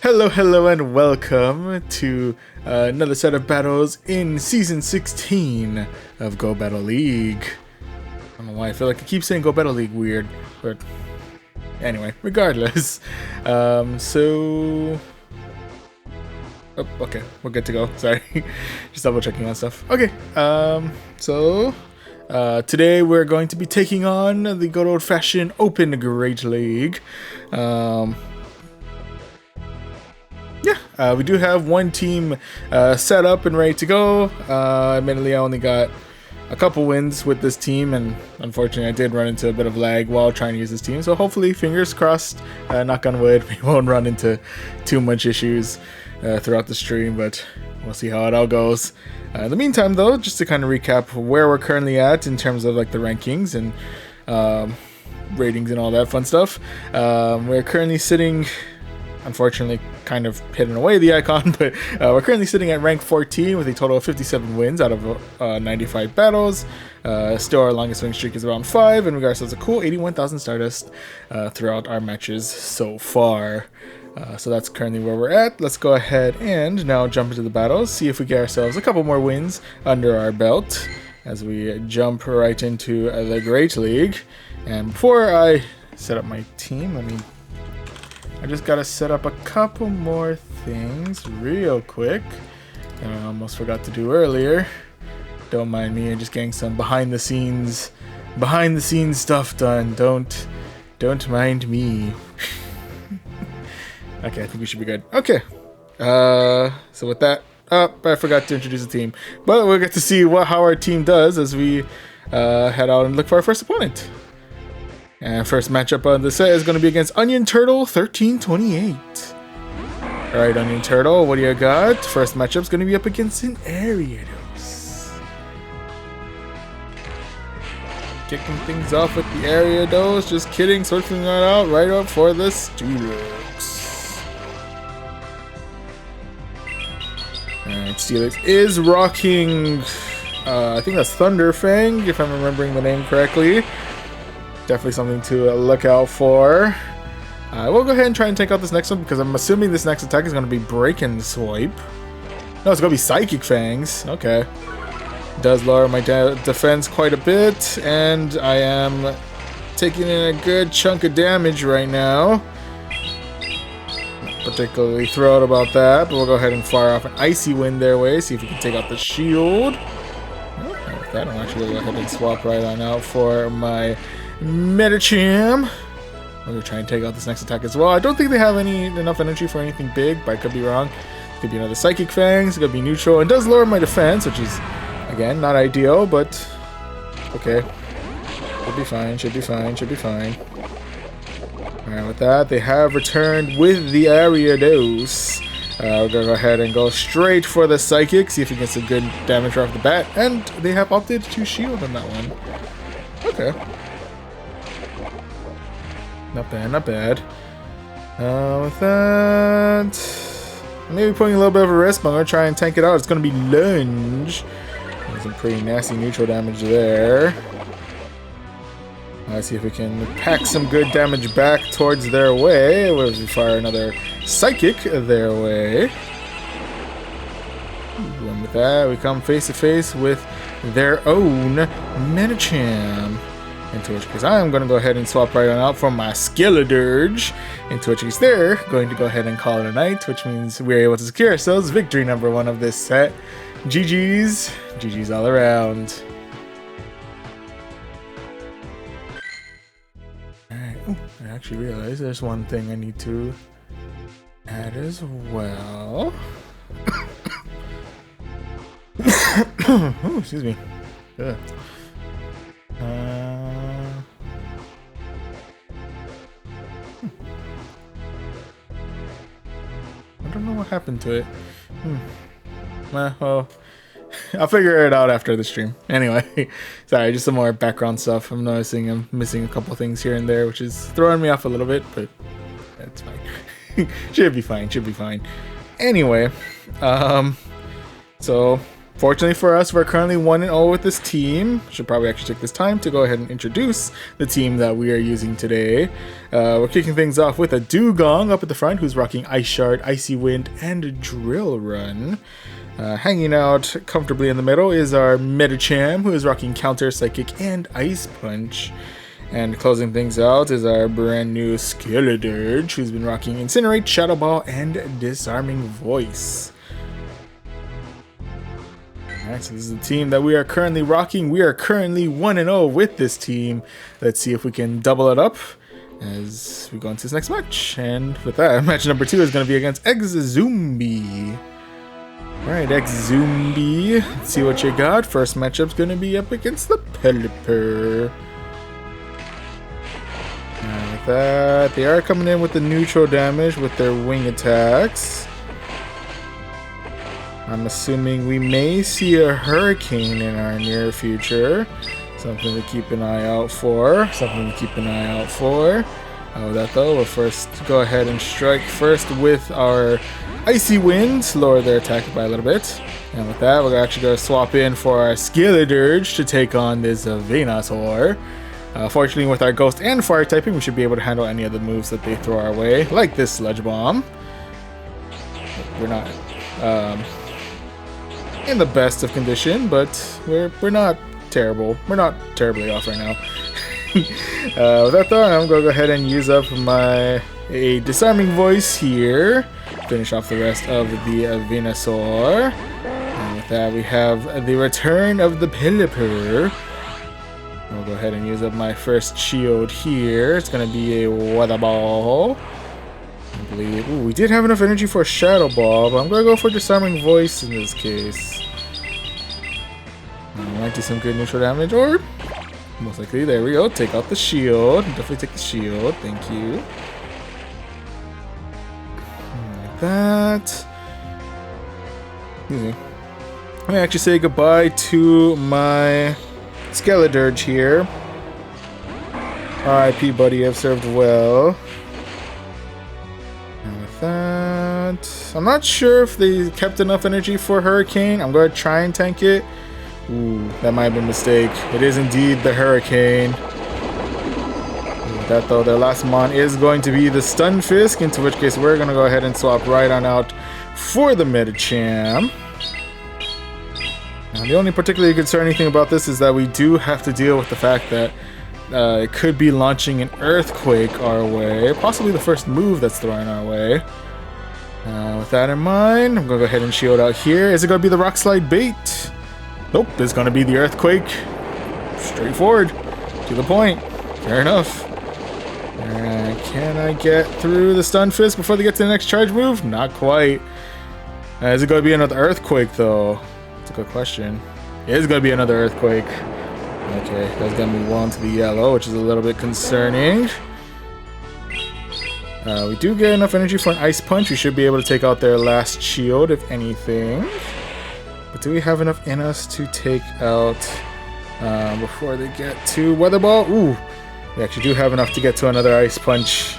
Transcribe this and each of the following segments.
Hello, hello, and welcome to another set of battles in Season 16 of Go Battle League. I don't know why I feel like I keep saying Go Battle League weird, but anyway, regardless. Oh, okay, we're good to go. Sorry, just double checking on stuff. Okay, today we're going to be taking on the good old-fashioned Open Great League. We do have one team set up and ready to go. Admittedly, I only got a couple wins with this team, and unfortunately I did run into a bit of lag while trying to use this team. So hopefully, fingers crossed, knock on wood, we won't run into too much issues throughout the stream, but we'll see how it all goes. In the meantime, though, just to kind of recap where we're currently at in terms of like the rankings and ratings and all that fun stuff. We're currently sitting, unfortunately, kind of hidden away the icon, but we're currently sitting at rank 14 with a total of 57 wins out of 95 battles. Still, our longest win streak is around 5, and we got ourselves a cool 81,000 Stardust throughout our matches so far. So that's currently where we're at. Let's go ahead and now jump into the battles, see if we get ourselves a couple more wins under our belt as we jump right into the Great League. And before I set up my team, I just gotta set up a couple more things real quick. I almost forgot to do earlier. Don't mind me, I'm just getting some behind the scenes stuff done. Don't mind me. Okay, I think we should be good. Okay. So with that, I forgot to introduce the team, but we'll get to see how our team does as we head out and look for our first opponent. And first matchup on the set is going to be against Onion Turtle 1328. Alright, Onion Turtle, what do you got? First matchup is going to be up against Incinerates. Kicking things off with the Ariados. Just kidding, switching that out right up for the Steelix. Alright, Steelix is rocking, I think that's Thunder Fang, if I'm remembering the name correctly. Definitely something to look out for. We'll go ahead and try and take out this next one because I'm assuming this next attack is going to be Break and Swipe. No, it's going to be Psychic Fangs. Okay. Does lower my defense quite a bit, and I am taking in a good chunk of damage right now. Not particularly thrilled about that, but we'll go ahead and fire off an Icy Wind their way, see if we can take out the shield. With that, I'll actually go ahead and swap right on out for my Medicham. I'm gonna try and take out this next attack as well. I don't think they have enough energy for anything big, but I could be wrong. It could be another Psychic Fangs, it could be neutral, and does lower my defense, which is, again, not ideal, but okay. Should be fine, should be fine, should be fine. Alright, with that, they have returned with the Ariados. We're gonna go ahead and go straight for the Psychic, see if we get some good damage right off the bat, and they have opted to shield on that one. Okay. Not bad, not bad. With that, maybe putting a little bit of a risk, but I'm going to try and tank it out. It's going to be Lunge. There's some pretty nasty neutral damage there. Let's see if we can pack some good damage back towards their way. We'll fire another Psychic their way. And with that, we come face to face with their own Medicham. Into which case I am going to go ahead and swap right on out for my Skeledirge. Into which case they're going to go ahead and call it a night, which means we're able to secure ourselves victory number 1 of this set. GG's. GG's all around. Alright, I actually realized there's one thing I need to add as well. Oh, excuse me. Ugh. I don't know what happened to it. Well, I'll figure it out after the stream. Anyway, sorry, just some more background stuff. I'm noticing I'm missing a couple things here and there, which is throwing me off a little bit, but that's fine. Should be fine, should be fine. Anyway, so Fortunately for us, we're currently 1-0 with this team. Should probably actually take this time to go ahead and introduce the team that we are using today. We're kicking things off with a Dugong up at the front, who's rocking Ice Shard, Icy Wind, and Drill Run. Hanging out comfortably in the middle is our Medicham, who is rocking Counter, Psychic, and Ice Punch. And closing things out is our brand new Skeledirge, who's been rocking Incinerate, Shadow Ball, and Disarming Voice. Alright, so this is the team that we are currently rocking. We are currently 1-0 with this team. Let's see if we can double it up as we go into this next match. And with that, match number 2 is going to be against X-Zombie. Alright, X-Zombie. Let's see what you got. First matchup's going to be up against the Pelipper. And with that, they are coming in with the neutral damage with their wing attacks. I'm assuming we may see a hurricane in our near future. Something to keep an eye out for. Oh, that though, we'll first go ahead and strike first with our Icy Wind, lower their attack by a little bit. And with that, we're actually going to swap in for our Skeledirge to take on this Venusaur. Fortunately, with our Ghost and Fire typing, we should be able to handle any of the moves that they throw our way, like this Sludge Bomb. We're not in the best of condition, but we're not terrible. We're not terribly off right now. With that though, I'm gonna go ahead and use up my Disarming Voice here. Finish off the rest of the Venusaur. And with that, we have the return of the Pelipper. I'll go ahead and use up my first shield here. It's gonna be a Weather Ball. I believe. Ooh, we did have enough energy for a Shadow Ball, but I'm gonna go for Disarming Voice in this case. Might do some good neutral damage, or most likely, there we go. Take out the shield. Definitely take the shield. Thank you. Like that. Excuse me. Let me actually say goodbye to my Skeledirge here. RIP, buddy. I've served well. That. I'm not sure if they kept enough energy for Hurricane. I'm going to try and tank it. Ooh, that might have been a mistake. It is indeed the Hurricane. With that though, their last mon is going to be the Stunfisk, into which case we're going to go ahead and swap right on out for the Medicham. Now, the only particularly concerning thing about this is that we do have to deal with the fact that it could be launching an Earthquake our way, possibly the first move that's thrown our way. With that in mind, I'm going to go ahead and shield out here. Is it going to be the Rock Slide bait? Nope, it's going to be the Earthquake. Straightforward. To the point. Fair enough. Can I get through the Stunfisk before they get to the next charge move? Not quite. Is it going to be another Earthquake, though? That's a good question. It is going to be another Earthquake. Okay, that's going to move on to the yellow, which is a little bit concerning. We do get enough energy for an Ice Punch. We should be able to take out their last shield, if anything. But do we have enough in us to take out before they get to Weather Ball? Ooh, we actually do have enough to get to another Ice Punch.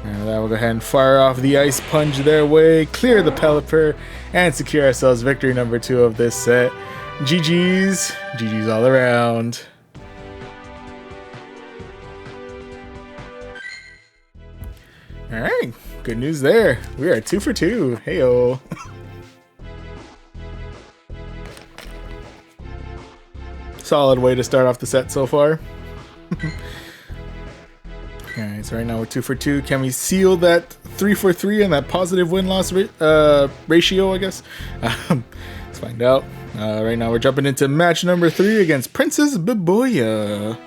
And that will go ahead and fire off the Ice Punch their way, clear the Pelipper, and secure ourselves victory number 2 of this set. GG's. GG's all around. Alright, good news there. We are 2 for 2. Heyo. Solid way to start off the set so far. Alright, so right now we're 2 for 2. Can we seal that 3 for 3 and that positive win-loss ratio, I guess? Let's find out. Right now we're jumping into match number 3 against Princess Baboya.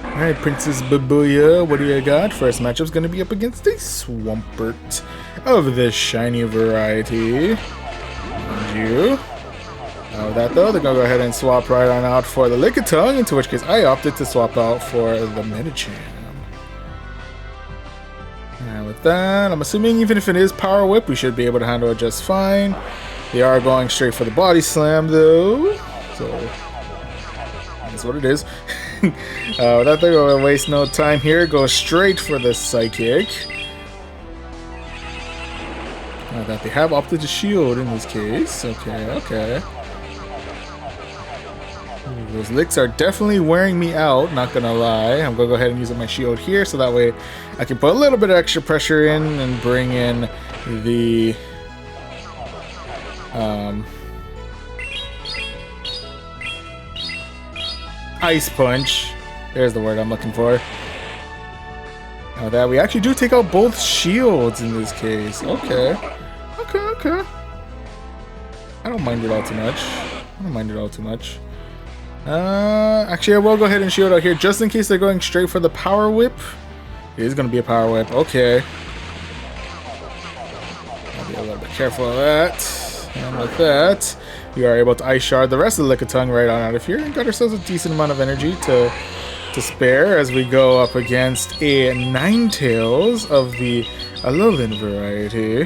Alright, Princess Baboya, what do you got? First matchup's going to be up against a Swampert of the shiny variety. And you. With that though, they're going to go ahead and swap right on out for the Lickitung, into which case I opted to swap out for the Medicham. And with that, I'm assuming even if it is Power Whip, we should be able to handle it just fine. They are going straight for the Body Slam though, so that's what it is. Without they're going to waste no time here, go straight for the Psychic. That they have opted to shield in this case. Okay, okay. Ooh, those licks are definitely wearing me out, not gonna lie. I'm gonna go ahead and use my shield here so that way I can put a little bit of extra pressure in and bring in the Ice Punch. There's the word I'm looking for. Now that we actually do take out both shields in this case. Okay. Okay, okay. I don't mind it all too much. I don't mind it all too much. Actually, I will go ahead and shield out here just in case they're going straight for the Power Whip. It is going to be a Power Whip. Okay. I'll be a little bit careful of that. And with that, we are able to Ice Shard the rest of the Lickitung right on out of here and got ourselves a decent amount of energy to spare as we go up against a Ninetales of the Alolan variety.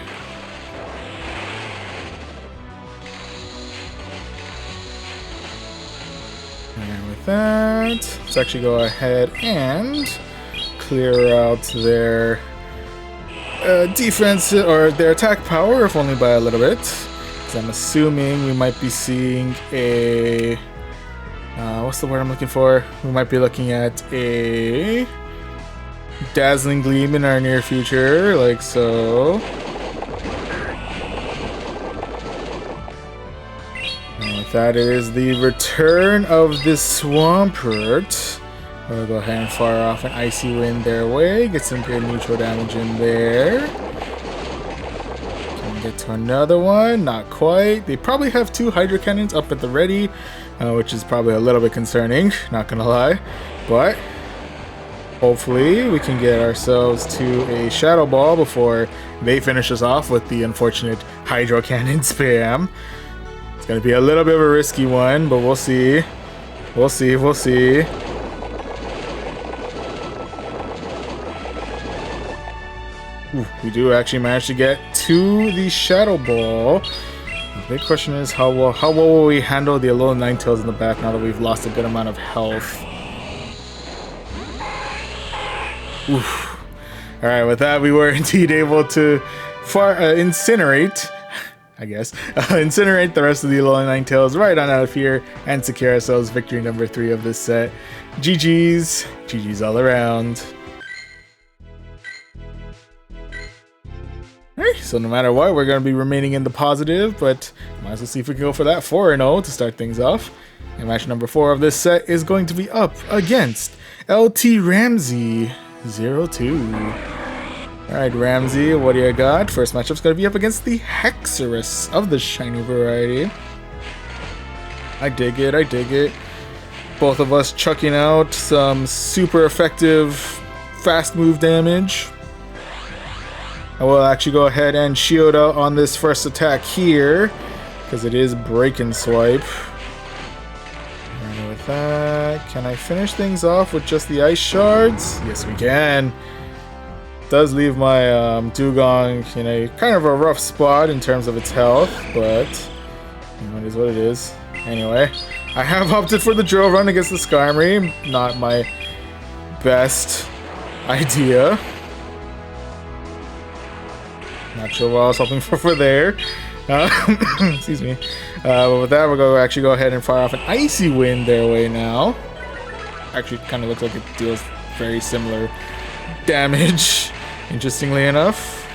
And with that, let's actually go ahead and clear out their defense or their attack power, if only by a little bit. Because I'm assuming we might be seeing a what's the word I'm looking for? We might be looking at a Dazzling Gleam in our near future, like so. And with that is the return of the Swampert. We'll go ahead and fire off an Icy Wind their way, get some good neutral damage in there. Can we get to another one? Not quite. They probably have two Hydro Cannons up at the ready, which is probably a little bit concerning, not gonna lie. But hopefully we can get ourselves to a Shadow Ball before they finish us off with the unfortunate Hydro Cannon spam. It's gonna be a little bit of a risky one, but we'll see. We'll see, we'll see. Ooh, we do actually manage to get to the Shadow Ball. The big question is how well will we handle the Alolan Ninetales in the back now that we've lost a good amount of health. Oof. Alright, with that we were indeed able to incinerate, I guess, incinerate the rest of the Alolan Ninetales right on out of here and secure ourselves victory number 3 of this set. GG's. GG's all around. So no matter what, we're going to be remaining in the positive, but might as well see if we can go for that 4-0 to start things off. And match number 4 of this set is going to be up against LT Ramsey 02. Alright, Ramsey, what do you got? First matchup's going to be up against the Hexerus of the shiny variety. I dig it, I dig it. Both of us chucking out some super effective fast move damage. I will actually go ahead and shield out on this first attack here, because it is Break and Swipe. And with that, can I finish things off with just the Ice Shards? Yes, we can. Does leave my Dugong in a kind of a rough spot in terms of its health, but you know, it is what it is. Anyway, I have opted for the drill run against the Skarmory. Not my best idea. Not sure what I was hoping for there. Excuse me. But with that, we're going to actually go ahead and fire off an Icy Wind their way now. Actually, kind of looks like it deals very similar damage, interestingly enough.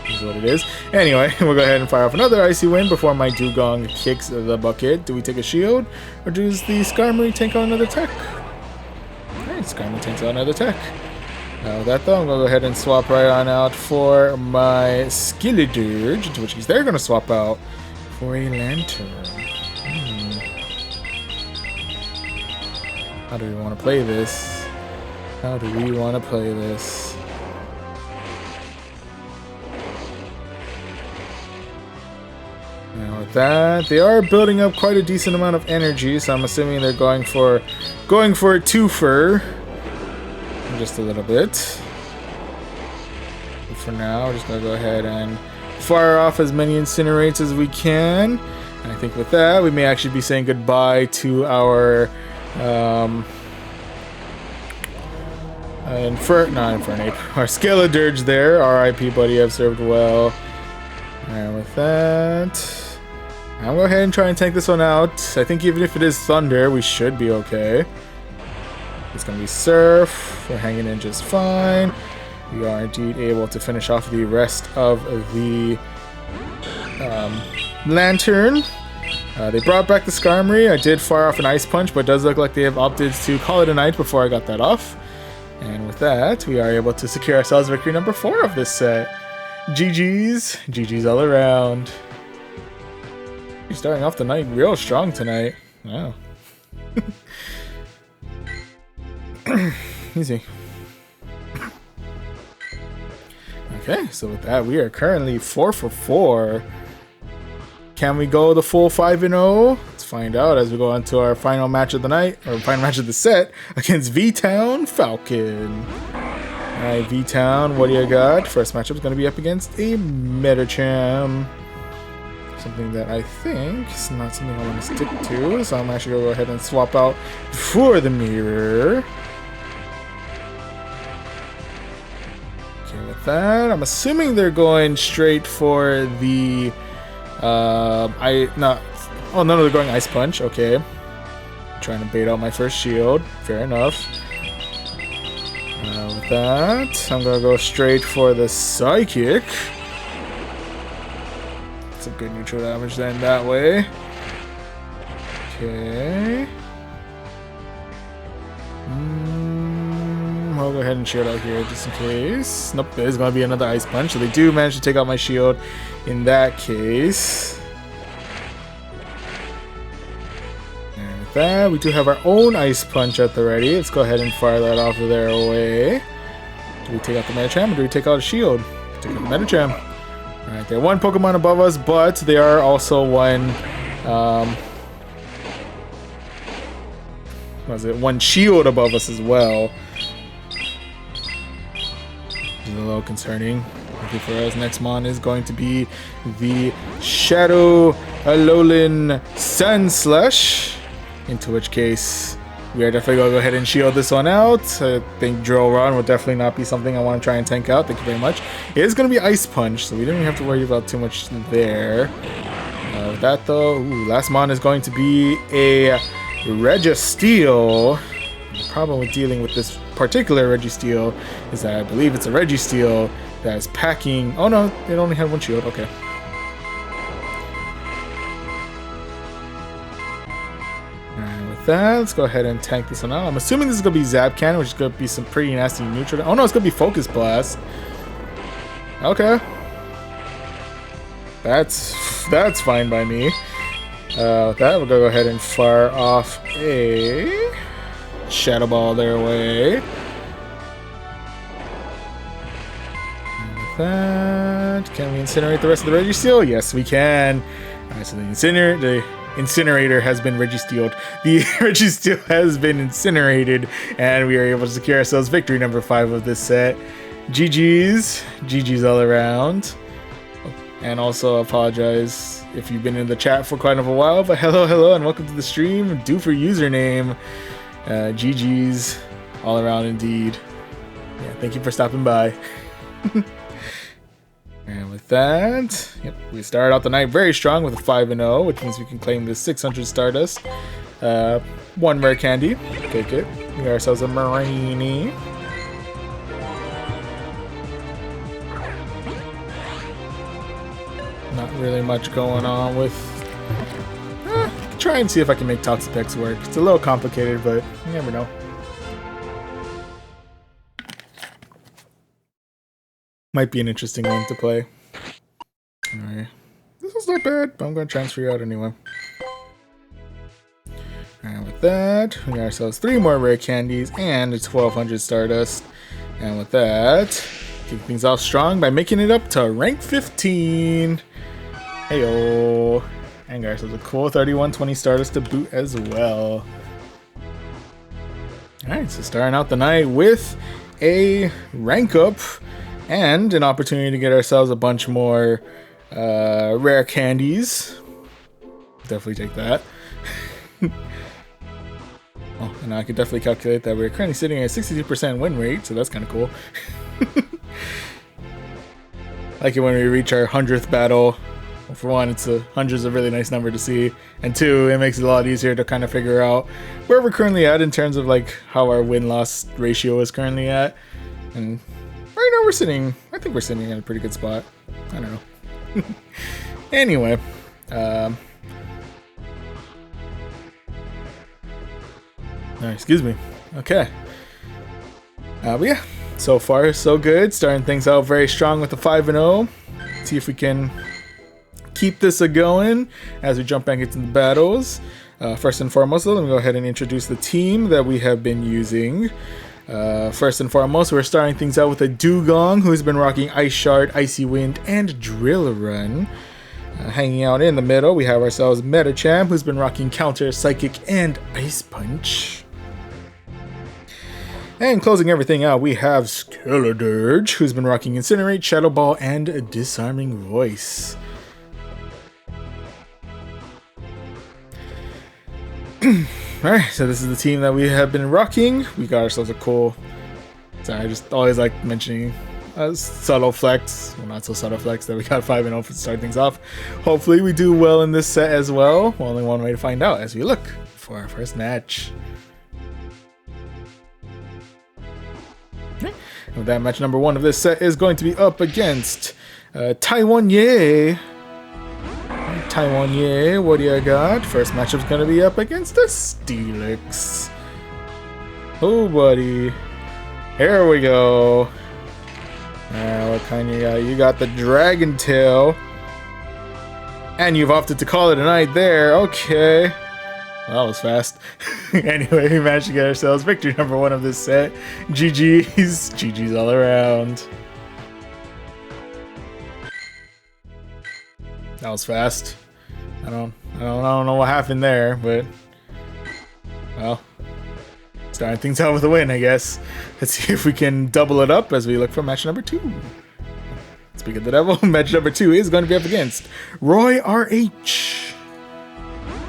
This is what it is. Anyway, we'll go ahead and fire off another Icy Wind before my Dugong kicks the bucket. Do we take a shield, or does the Skarmory take on another attack? Alright, Skarmory takes on another attack. With that though, I'm going to go ahead and swap right on out for my Skeledirge, into which they're going to swap out for a Lantern. How do we want to play this? How do we want to play this? Now with that, they are building up quite a decent amount of energy, so I'm assuming they're going for a twofer. Just a little bit. But for now, we're just gonna go ahead and fire off as many Incinerates as we can. And I think with that, we may actually be saying goodbye to our Infernate. Our Skeledirge there. R.I.P. buddy, I've served well. And with that, I'll go ahead and try and tank this one out. I think even if it is Thunder, we should be okay. It's going to be Surf. We're hanging in just fine. We are indeed able to finish off the rest of the Lantern. They brought back the Skarmory. I did fire off an Ice Punch, but it does look like they have opted to call it a night before I got that off. And with that, we are able to secure ourselves victory number 4 of this set. GG's. GG's all around. You're starting off the night real strong tonight. Wow. Easy. Okay, so with that, we are currently 4 for 4. Can we go the full 5-0? Let's find out as we go on to our final match of the night, or final match of the set, against V-Town Falcon. Alright, V-Town, what do you got? First matchup is going to be up against a Medicham. Something that I think is not something I want to stick to, so I'm actually going to go ahead and swap out for the mirror. Okay, with that, I'm assuming they're going straight for the... oh no, they're going Ice Punch. Okay, trying to bait out my first shield. Fair enough. With that, I'm gonna go straight for the Psychic. It's a good neutral damage then that way. Okay. I'll go ahead and shield out here just in case. Nope, there's gonna be another Ice Punch, so they do manage to take out my shield in that case. And with that, we do have our own Ice Punch at the ready. Let's go ahead and fire that off of their way. Do we take out the Medicham or do we take out a shield? Take out the Medicham. Alright, they're one Pokemon above us, but they are also one one shield above us as well. A little concerning. Looking for us. Next mon is going to be the Shadow Alolan Sandslash. Into which case, we are definitely going to go ahead and shield this one out. I think Drill Run will definitely not be something I want to try and tank out. Thank you very much. It is going to be Ice Punch, so we don't even have to worry about too much there. With that though, last mon is going to be a Registeel. The problem with dealing with this particular Registeel is that I believe it's a Registeel that is packing... Oh no, it only had one shield. Okay. And with that, let's go ahead and tank this one out. I'm assuming this is going to be Zap Cannon, which is going to be some pretty nasty neutral... Oh no, it's going to be Focus Blast. Okay. That's fine by me. With that, we're going to go ahead and fire off a Shadow Ball their way. And with that, can we incinerate the rest of the Registeel? Yes, we can. Alright, so the Incinerator has been Registeeled. The Registeel has been incinerated, and we are able to secure ourselves victory number 5 of this set. GG's. GG's all around. And also apologize if you've been in the chat for quite a while, but hello, and welcome to the stream. Do for username. GG's all around indeed. Yeah, thank you for stopping by. And with that, yep, we started out the night very strong with a 5-0, which means we can claim this 600 Stardust. 1 rare candy. Take it. We got ourselves a Marini. Not really much going on with... try and see if I can make Toxapex work. It's a little complicated, but you never know. Might be an interesting one to play. Alright. This was not bad, but I'm going to transfer you out anyway. And with that, we got ourselves 3 more rare candies and a 1200 Stardust. And with that, kick things off strong by making it up to rank 15. Heyo. And got ourselves a cool 3120 Stardust to boot as well. Alright, so starting out the night with a rank up and an opportunity to get ourselves a bunch more rare candies. Definitely take that. Oh, and I can definitely calculate that we're currently sitting at a 62% win rate, so that's kind of cool. Like it when we reach our 100th battle. Well, for one, it's 100's a really nice number to see, and two, it makes it a lot easier to kind of figure out where we're currently at in terms of like how our win-loss ratio is currently at. And right now I think we're sitting in a pretty good spot. I don't know. Anyway, excuse me. Okay. But yeah, so far so good. Starting things out very strong with the 5-0. See if we can keep this a-going as we jump back into the battles. First and foremost, let me go ahead and introduce the team that we have been using. First and foremost, we're starting things out with a Dugong, who's been rocking Ice Shard, Icy Wind, and Drill Run. Hanging out in the middle, we have ourselves Metachamp, who's been rocking Counter, Psychic, and Ice Punch. And closing everything out, we have Skeledirge, who's been rocking Incinerate, Shadow Ball, and a Disarming Voice. Alright, so this is the team that we have been rocking. We got ourselves a cool... Sorry, I just always like mentioning a subtle flex. Well, not so subtle flex that we got 5-0 to start things off. Hopefully we do well in this set as well. Only one way to find out as we look for our first match. And with that, match number 1 of this set is going to be up against Taiwan Ye. Taiwan Ye, what do you got? First matchup's going to be up against the Steelix. Oh, buddy. Here we go. What kind you got? You got the Dragon Tail. And you've opted to call it a night there. Okay. Well, that was fast. Anyway, we managed to get ourselves victory number 1 of this set. GG's. GG's all around. That was fast. I don't know what happened there, but well, starting things out with a win, I guess. Let's see if we can double it up as we look for match number 2. Speak of the devil, match number 2 is going to be up against Roy RH.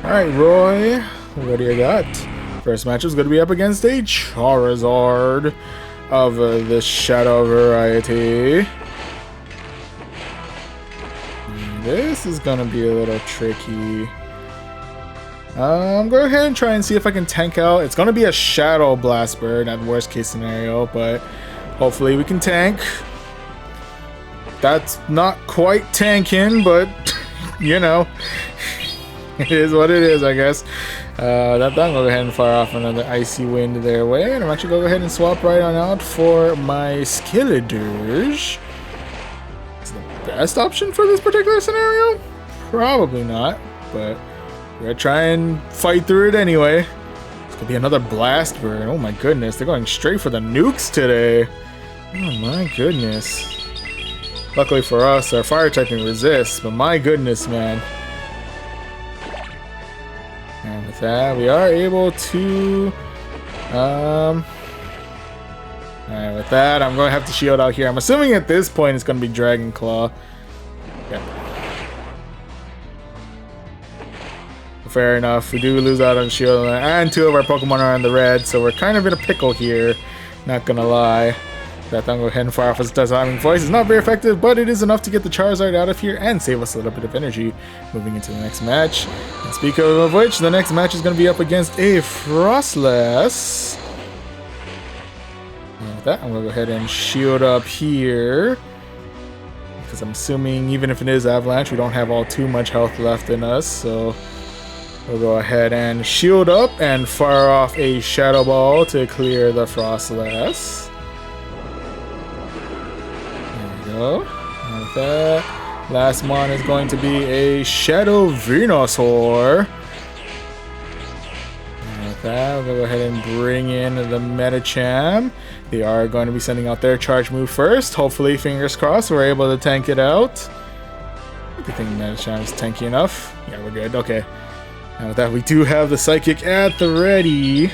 Alright, Roy, what do you got? First match is going to be up against a Charizard of the Shadow variety. This is going to be a little tricky. Go ahead and try and see if I can tank out. It's going to be a Shadow Blast Bird at worst case scenario, but hopefully we can tank. That's not quite tanking, but you know. It is what it is, I guess. That done, go ahead and fire off another Icy Wind their way. And I'm actually going to go ahead and swap right on out for my Skeledirge. Is the best option for this particular scenario? Probably not, but we're going to try and fight through it anyway. It's going to be another Blast Bird. Oh my goodness, they're going straight for the nukes today. Oh my goodness. Luckily for us, our fire typing resists, but my goodness, man. And with that, we are able to... Alright, with that, I'm going to have to shield out here. I'm assuming at this point it's going to be Dragon Claw. Yep. Fair enough. We do lose out on shield, and 2 of our Pokemon are on the red, so we're kind of in a pickle here. Not gonna lie. That thing will go ahead and fire off his Disarming Voice. It's not very effective, but it is enough to get the Charizard out of here and save us a little bit of energy moving into the next match. And speaking of which, the next match is going to be up against a Frostless. And with that, I'm going to go ahead and shield up here. Because I'm assuming even if it is Avalanche, we don't have all too much health left in us. So we'll go ahead and shield up and fire off a Shadow Ball to clear the Frostless. And with that, last one is going to be a Shadow Venusaur. And with that, we'll go ahead and bring in the Metachamp. They are going to be sending out their charge move first. Hopefully, fingers crossed, we're able to tank it out. I think Metachamp is tanky enough. Yeah, we're good. Okay. And with that, we do have the Psychic at the ready.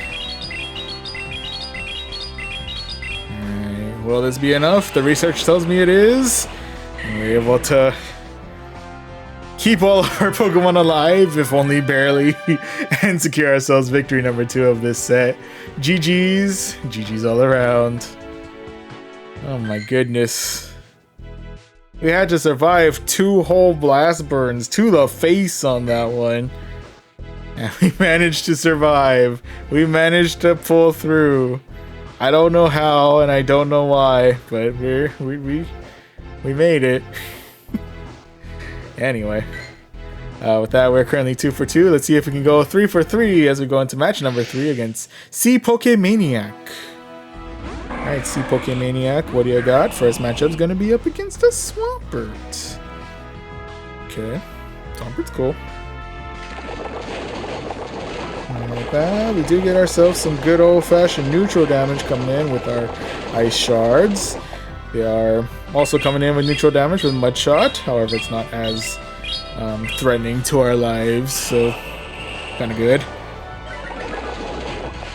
Will this be enough? The research tells me it is. And we're able to keep all of our Pokemon alive, if only barely, and secure ourselves victory number 2 of this set. GG's. GG's all around. Oh my goodness. We had to survive 2 whole blast burns to the face on that one. And we managed to survive. We managed to pull through. I don't know how and I don't know why, but we made it. Anyway, with that, we're currently 2 for 2. Let's see if we can go 3 for 3 as we go into match number 3 against C Pokemaniac. Alright, C Pokemaniac, what do you got? First matchup's gonna be up against a Swampert. Okay, Swampert's cool. Like that, we do get ourselves some good old-fashioned neutral damage coming in with our Ice Shards. They are also coming in with neutral damage with Mud Shot, however it's not as threatening to our lives, so kind of good.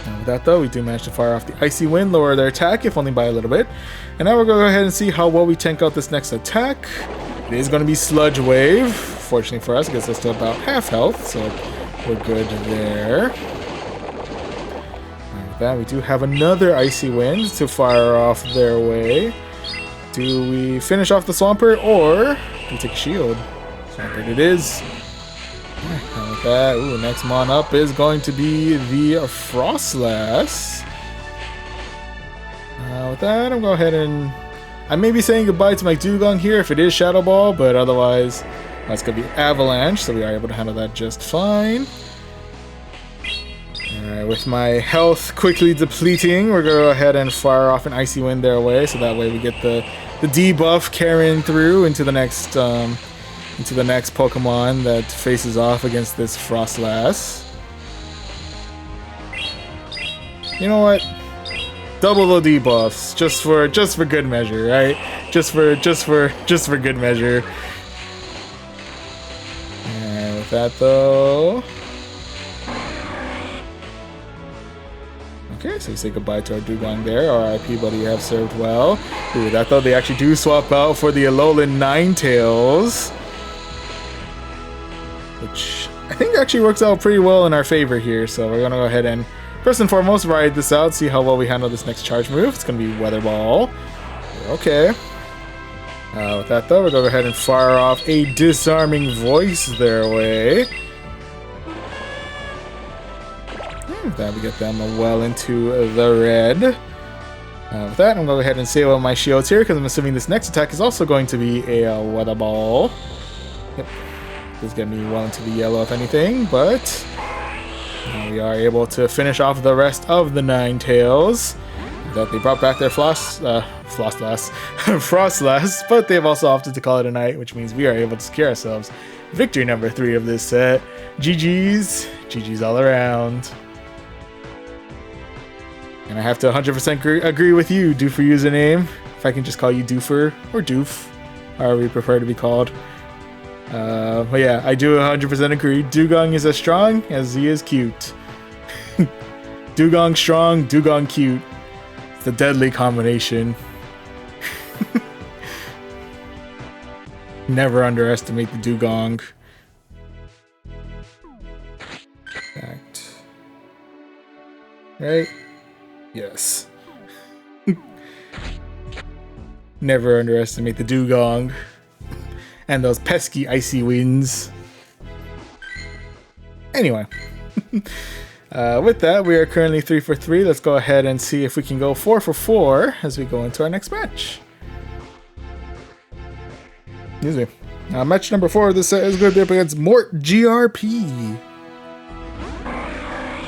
And with that though, we do manage to fire off the Icy Wind, lower their attack, if only by a little bit. And now we're going to go ahead and see how well we tank out this next attack. It is going to be Sludge Wave. Fortunately for us, it gets us to about half health, so we're good there. And with that, we do have another Icy Wind to fire off their way. Do we finish off the Swampert, or do we take a shield? Swampert it is. And with that, ooh, next mon up is going to be the Frostlass. With that, I'm going to go ahead and... I may be saying goodbye to my Dugong here if it is Shadow Ball, but otherwise, that's going to be Avalanche, so we are able to handle that just fine. Alright, with my health quickly depleting, we're going to go ahead and fire off an Icy Wind their way, so that way we get the debuff carrying through into the next Pokemon that faces off against this Frostlass. You know what? Double the debuffs, just for good measure, right? Just for good measure. And with that though. Okay, so we say goodbye to our Dugong there. RIP, buddy, you have served well. Ooh, that though, they actually do swap out for the Alolan Ninetales, which I think actually works out pretty well in our favor here. So we're gonna go ahead and first and foremost ride this out, see how well we handle this next charge move. It's gonna be Weather Ball. Okay. With that though, we're gonna go ahead and fire off a Disarming Voice their way. With that, we get them well into the red. With that, I'm going to go ahead and save on my shields here, because I'm assuming this next attack is also going to be a Weather Ball. Yep. Does get me well into the yellow, if anything, but we are able to finish off the rest of the Ninetales. That they brought back their Frostlass, but they've also opted to call it a night, which means we are able to secure ourselves victory number 3 of this set. GG's. GG's all around. And I have to 100% agree with you, Doofer username. If I can just call you Doofer, or Doof, however you prefer to be called. But yeah, I do 100% agree. Dugong is as strong as he is cute. Dugong strong, Dugong cute. It's a deadly combination. Never underestimate the Dugong. Fact. Right? Yes. Never underestimate the Dugong. And those pesky Icy Winds. Anyway. With that, we are currently 3 for 3. Let's go ahead and see if we can go 4 for 4 as we go into our next match. Excuse me. Match number 4 of this set is going to be up against Mort GRP.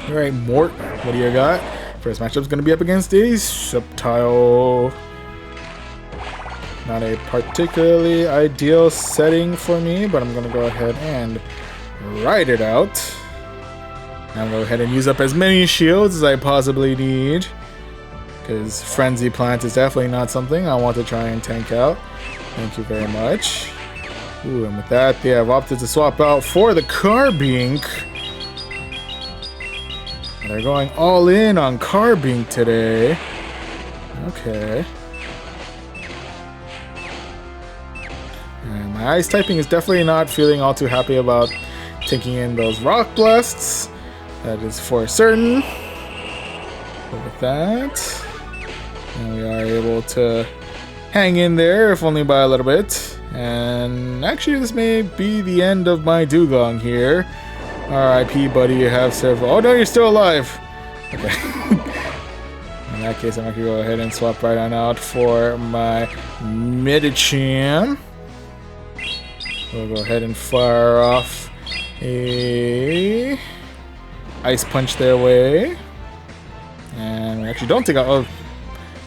Alright, Mort, what do you got? First matchup is going to be up against a Sceptile. Not a particularly ideal setting for me, but I'm going to go ahead and ride it out. I'm going to go ahead and use up as many shields as I possibly need, because Frenzy Plant is definitely not something I want to try and tank out. Thank you very much. Ooh, and with that, they have opted to swap out for the Carbink. They're going all in on Carbink today. Okay. And my ice typing is definitely not feeling all too happy about taking in those rock blasts. That is for certain. But with that, and we are able to hang in there, if only by a little bit. And actually, this may be the end of my dugong here. R.I.P. buddy, you have several. Oh no, you're still alive. Okay. In that case, I'm gonna go ahead and swap right on out for my Medicham. We'll go ahead and fire off a Ice Punch their way. And we actually don't take out... Oh,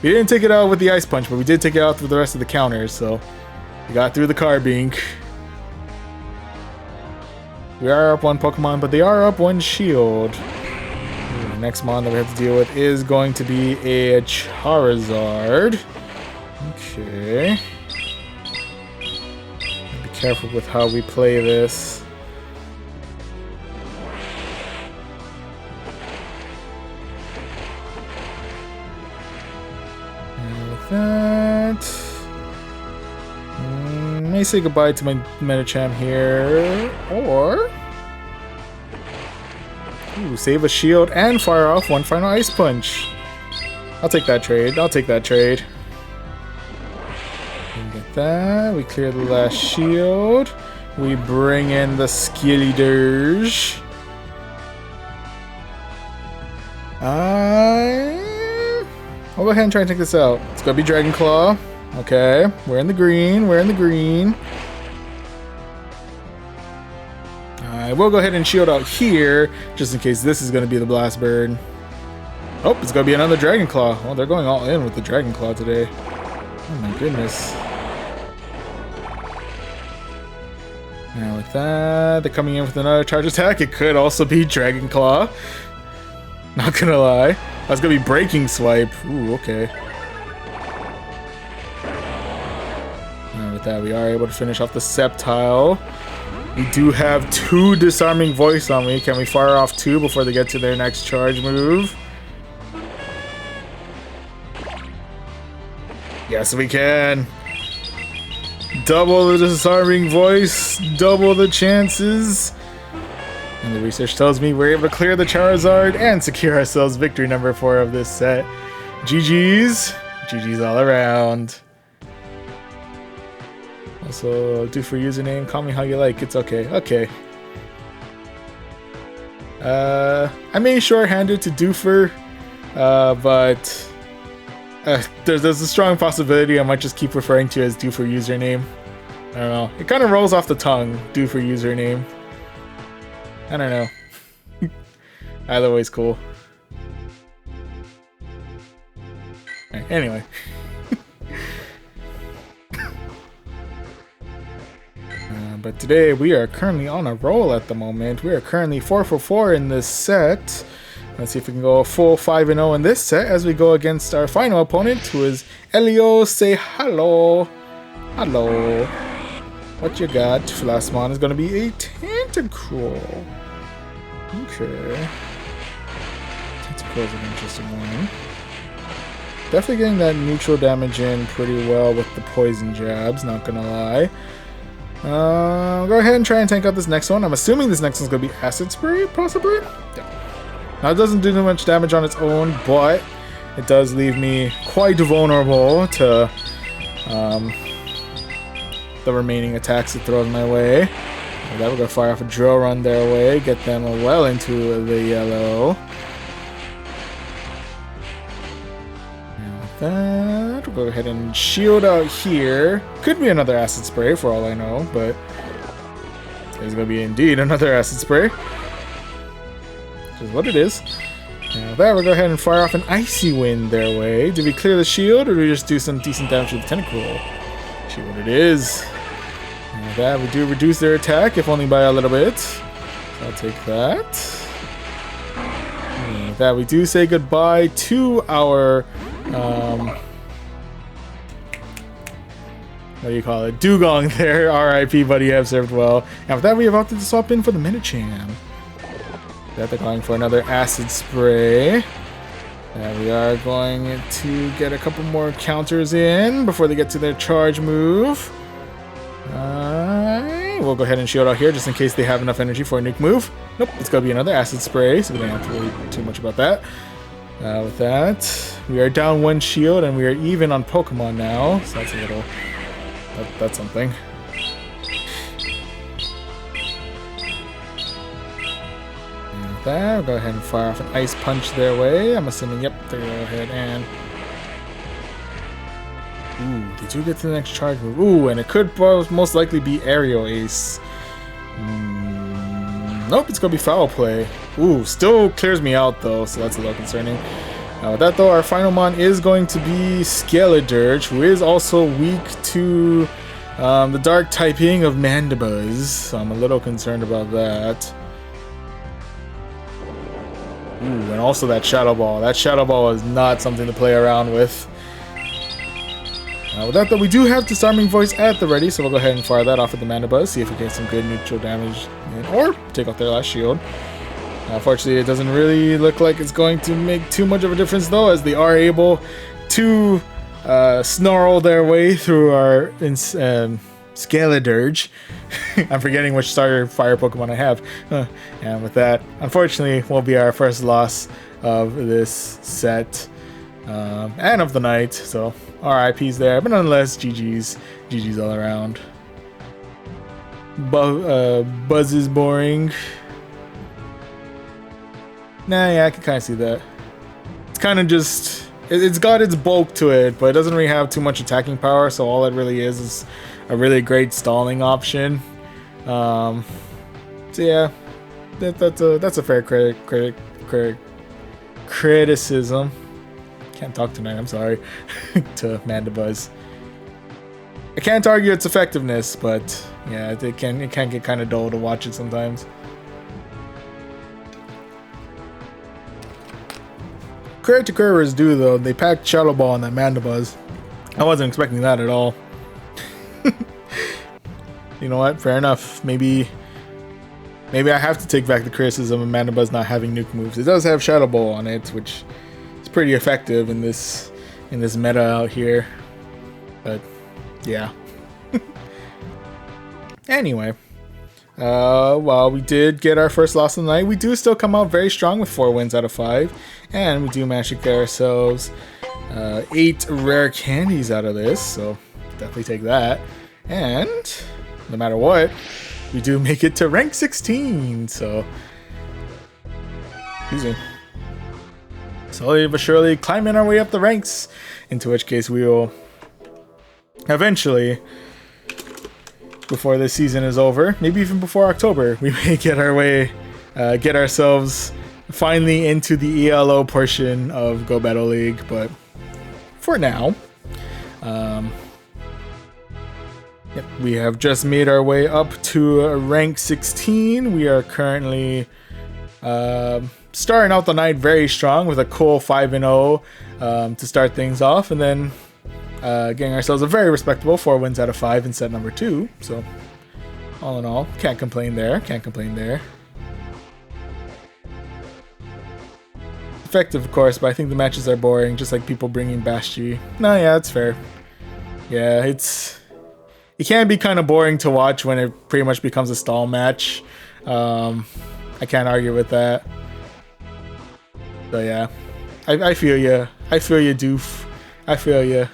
we didn't take it out with the Ice Punch, but we did take it out with the rest of the counters, so... We got through the Carbink. We are up one Pokemon, but they are up one shield. The next mon that we have to deal with is going to be a Charizard. Okay. Be careful with how we play this. And with that... may say goodbye to my Medicham here, or... Ooh, save a shield and fire off one final Ice Punch. I'll take that trade. I'll take that trade. We get that. We clear the last shield. We bring in the Skeledirge. I'll go ahead and try and take this out. It's gonna be Dragon Claw. Okay, we're in the green. We're in the green. I will go ahead and shield out here, just in case this is going to be the Blast Bird. Oh, it's going to be another Dragon Claw. Well, they're going all in with the Dragon Claw today. Oh my goodness. Now with that, they're coming in with another charge attack. It could also be Dragon Claw. Not gonna lie. That's going to be Breaking Swipe. Ooh, okay. And with that, we are able to finish off the Sceptile. We do have 2 Disarming Voice on me. Can we fire off 2 before they get to their next charge move? Yes, we can. Double the Disarming Voice, double the chances. And the research tells me we're able to clear the Charizard and secure ourselves victory number 4 of this set. GG's. GG's all around. Also, do for username, call me how you like, it's okay. Okay. I may shorthand it to Doofer, but there's a strong possibility I might just keep referring to you as Doofer username. I don't know. It kind of rolls off the tongue, Doofer username. I don't know. Either way's cool. Right, anyway. But today we are currently on a roll at the moment. We are currently 4 for 4 in this set. Let's see if we can go a full 5-0 in this set as we go against our final opponent, who is Elio. Say hello. Hello. What you got? Last mon is going to be a Tentacruel. Okay. Tentacruel is an interesting one. Definitely getting that neutral damage in pretty well with the poison jabs, not gonna lie. Go ahead and try and tank out this next one. I'm assuming this next one's gonna be Acid Spray, possibly? Yeah. Now, it doesn't do too much damage on its own, but it does leave me quite vulnerable to the remaining attacks it throws my way. And that we're gonna fire off a Drill Run their way, get them well into the yellow. And with that, we'll go ahead and shield out here. Could be another Acid Spray for all I know, but there's gonna be indeed another Acid Spray. Which is what it is. And with that, we'll go ahead and fire off an Icy Wind their way. Do we clear the shield, or do we just do some decent damage with the Tentacruel? See what it is. And with that, we do reduce their attack, if only by a little bit. So I'll take that. And with that, we do say goodbye to our what do you call it? Dugong there. R.I.P. buddy, you have served well. And with that, we have opted to swap in for the Medicham. That they're going for another Acid Spray. And we are going to get a couple more counters in before they get to their charge move. We'll go ahead and shield out here just in case they have enough energy for a nuke move. Nope, it's gonna be another acid spray, so we don't have to worry too much about that. With that, we are down 1 shield and we are even on Pokemon now, so that's a little... that's something. And with that, we'll go ahead and fire off an Ice Punch their way. I'm assuming, yep, they go ahead and... Ooh, they do get to the next charge move. Ooh, and it could most likely be Aerial Ace. Nope, it's gonna be Foul Play. Ooh, still clears me out though, so that's a little concerning. With that though, our final mon is going to be Skeledirge, who is also weak to the dark typing of Mandibuzz, so I'm a little concerned about that. Ooh, and also that Shadow Ball. That Shadow Ball is not something to play around with. With that though, we do have Disarming Voice at the ready, so we'll go ahead and fire that off at the Mandibuzz, see if we get some good neutral damage, or take off their last shield. Unfortunately, it doesn't really look like it's going to make too much of a difference though, as they are able to snarl their way through our Skeledirge. I'm forgetting which starter fire Pokemon I have. And with that, unfortunately, will be our first loss of this set. And of the night, so RIPs there, but nonetheless, GG's all around. Buzz is boring. Nah, yeah, I can kind of see that. It's kind of just, it's got its bulk to it, but it doesn't really have too much attacking power, so all it really is a really great stalling option. So yeah, that's a fair criticism. Can't talk tonight, I'm sorry, to Mandibuzz. I can't argue its effectiveness, but yeah, it can get kind of dull to watch it sometimes. Credit to credit is due though, they packed Shadow Ball on that Mandibuzz. I wasn't expecting that at all. You know what, fair enough. Maybe I have to take back the criticism of Mandibuzz not having nuke moves. It does have Shadow Ball on it, which pretty effective in this meta out here, but yeah. Anyway, while we did get our first loss of the night, we do still come out very strong with 4 wins out of 5, and we do manage to get ourselves 8 rare candies out of this, so definitely take that. And no matter what, we do make it to rank 16, so excuse me. Slowly but surely climbing our way up the ranks, into which case we will eventually, before this season is over, maybe even before October, we may get ourselves finally into the ELO portion of Go Battle League. But for now, we have just made our way up to rank 16. We are currently starting out the night very strong with a cool 5-0 to start things off, and then getting ourselves a very respectable 4 wins out of 5 in set number 2. So all in all, can't complain there. Effective, of course, but I think the matches are boring, just like people bringing Bashti. No, yeah, that's fair. Yeah, it can be kind of boring to watch when it pretty much becomes a stall match. I can't argue with that. So yeah, I feel you. I feel you, Doof. I feel you.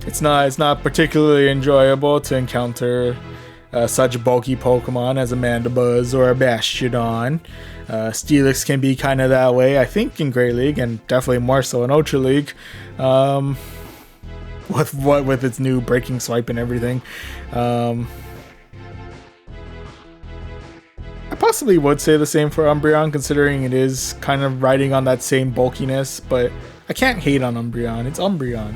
It's not particularly enjoyable to encounter such bulky Pokemon as a Mandibuzz or a Bastiodon. Steelix can be kind of that way, I think, in Great League, and definitely more so in Ultra League. With its new Breaking Swipe and everything. I possibly would say the same for Umbreon, considering it is kind of riding on that same bulkiness, but I can't hate on Umbreon. It's Umbreon.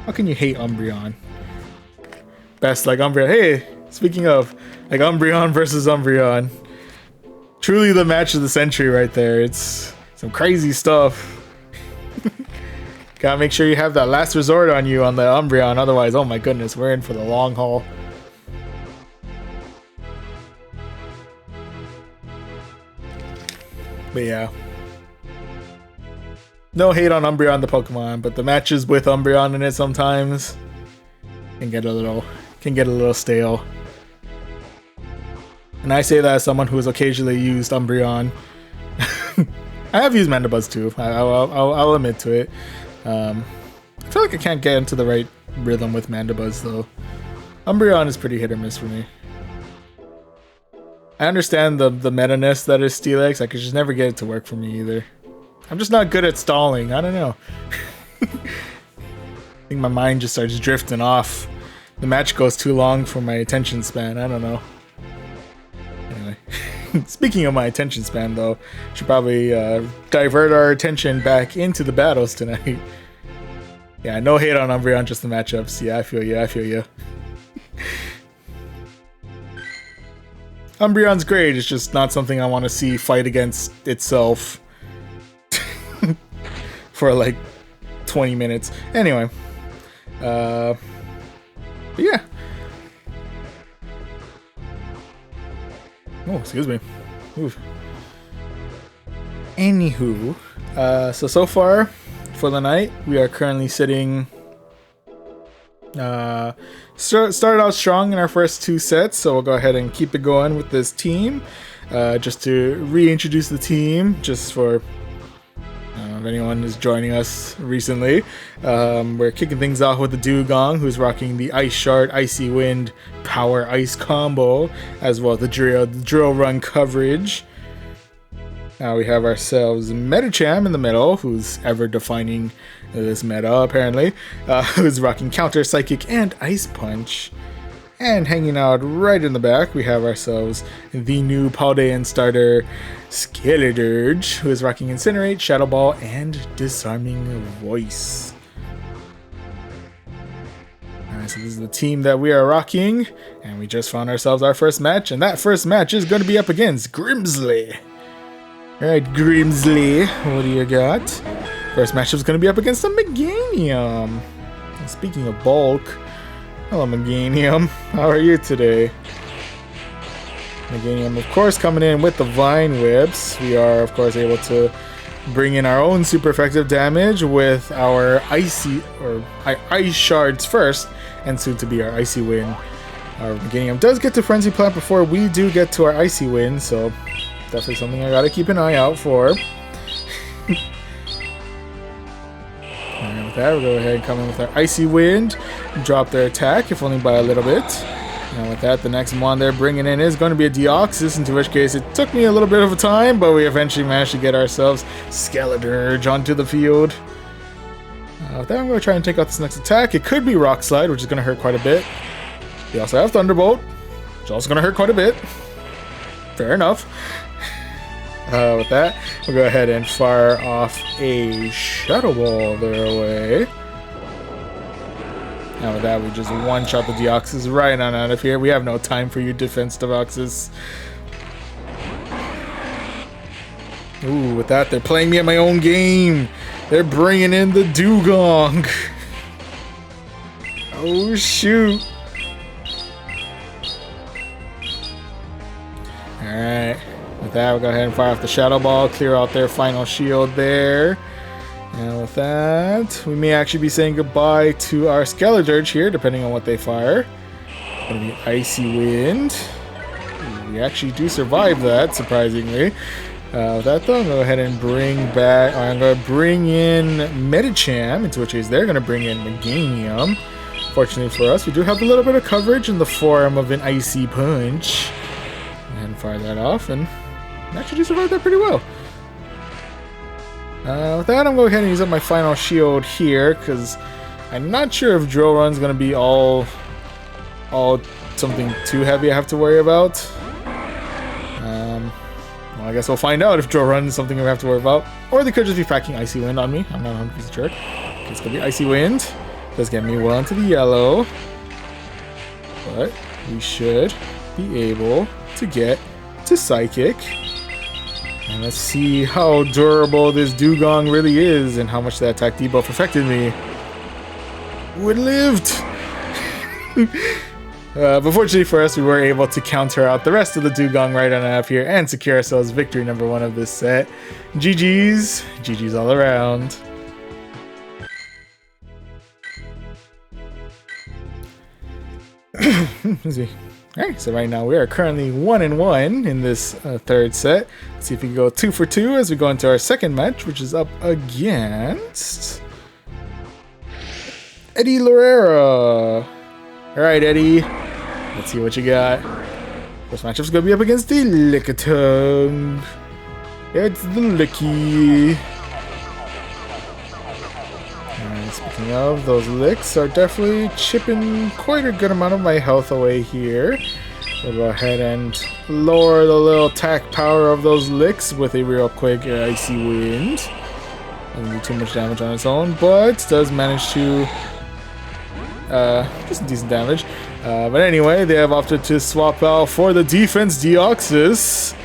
How can you hate Umbreon? Best like Umbreon. Hey, speaking of, like Umbreon versus Umbreon. Truly the match of the century right there. It's some crazy stuff. Gotta make sure you have that last resort on you on the Umbreon, otherwise, oh my goodness, we're in for the long haul. But yeah. No hate on Umbreon the Pokemon, but the matches with Umbreon in it sometimes, can get a little stale. And I say that as someone who has occasionally used Umbreon. I have used Mandibuzz too. I'll admit to it. I feel like I can't get into the right rhythm with Mandibuzz though. Umbreon is pretty hit or miss for me. I understand the meta-ness that is Steelix. I could just never get it to work for me either. I'm just not good at stalling. I don't know. I think my mind just starts drifting off. The match goes too long for my attention span. I don't know. Anyway, speaking of my attention span though, should probably divert our attention back into the battles tonight. Yeah, no hate on Umbreon, just the matchups. Yeah, I feel you. I feel you. Umbreon's great, it's just not something I want to see fight against itself for like 20 minutes. Anyway, but yeah. Oh, excuse me. Oof. Anywho, so far for the night, we are currently sitting. Started out strong in our first 2 sets, so we'll go ahead and keep it going with this team. Just to reintroduce the team, just for if anyone is joining us recently, we're kicking things off with the Dugong, who's rocking the Ice Shard, Icy Wind, Power Ice combo, as well as the Drill Run coverage. Now we have ourselves Medicham in the middle, who's ever defining this meta apparently, who's rocking Counter, Psychic, and Ice Punch. And hanging out right in the back, we have ourselves the new Paldean starter Skeledirge, who is rocking Incinerate, Shadow Ball, and Disarming Voice. Alright, so this is the team that we are rocking, and we just found ourselves our first match, and that first match is going to be up against Grimsley. Alright, Grimsley, what do you got? First matchup is going to be up against a Meganium. And speaking of bulk, hello Meganium, how are you today? Meganium, of course, coming in with the Vine Whips. We are, of course, able to bring in our own super effective damage with our Ice Shards first, and soon to be our Icy Wind. Our Meganium does get to Frenzy Plant before we do get to our Icy Wind, so definitely something I gotta keep an eye out for. Alright, with that, we'll go ahead and come in with our Icy Wind, drop their attack, if only by a little bit. And with that, the next one they're bringing in is going to be a Deoxys, into which case it took me a little bit of a time, but we eventually managed to get ourselves Skeledirge onto the field. With that, I'm going to try and take out this next attack. It could be Rock Slide, which is going to hurt quite a bit. We also have Thunderbolt, which is also going to hurt quite a bit. Fair enough. With that, we'll go ahead and fire off a Shadow Ball their way. And with that, we just one-shot the Deoxys right on out of here. We have no time for you, Defense Deoxys. Ooh, with that, they're playing me at my own game. They're bringing in the Dugong. Oh, shoot. Alright. With that, we'll go ahead and fire off the Shadow Ball, clear out their final shield there. And with that, we may actually be saying goodbye to our Skeledirge here, depending on what they fire. Gonna be Icy Wind. We actually do survive that, surprisingly. With that though, I'm gonna go ahead and I'm gonna bring in Medicham, into which case they're gonna bring in Meganium. Fortunately for us, we do have a little bit of coverage in the form of an Icy Punch. And fire that off, and actually survived that pretty well. With that, I'm going to go ahead and use up my final shield here, because I'm not sure if Drill Run's going to be all something too heavy I have to worry about. Well, I guess we'll find out if Drill Run is something we have to worry about. Or they could just be packing Icy Wind on me. I'm not 100% sure. Okay, it's going to be Icy Wind. Does get me well into the yellow. But we should be able to get to Psychic. And let's see how durable this Dugong really is and how much that attack debuff affected me. Ooh, it lived! But fortunately for us, we were able to counter out the rest of the Dugong right on up here and secure ourselves victory number 1 of this set. GG's. GG's all around. Excuse me. Alright, so right now we are currently 1-1 in this third set. Let's see if we can go 2 for 2 as we go into our second match, which is up against Eddie Lorera. Alright, Eddie. Let's see what you got. First matchup's gonna be up against the Lickitung. It's the Licky. Alright, speaking of, those licks are definitely chipping quite a good amount of my health away here. We'll go ahead and lower the little attack power of those licks with a real quick icy wind. Doesn't do too much damage on its own, but does manage to just decent damage. But anyway, they have opted to swap out for the defense Deoxys.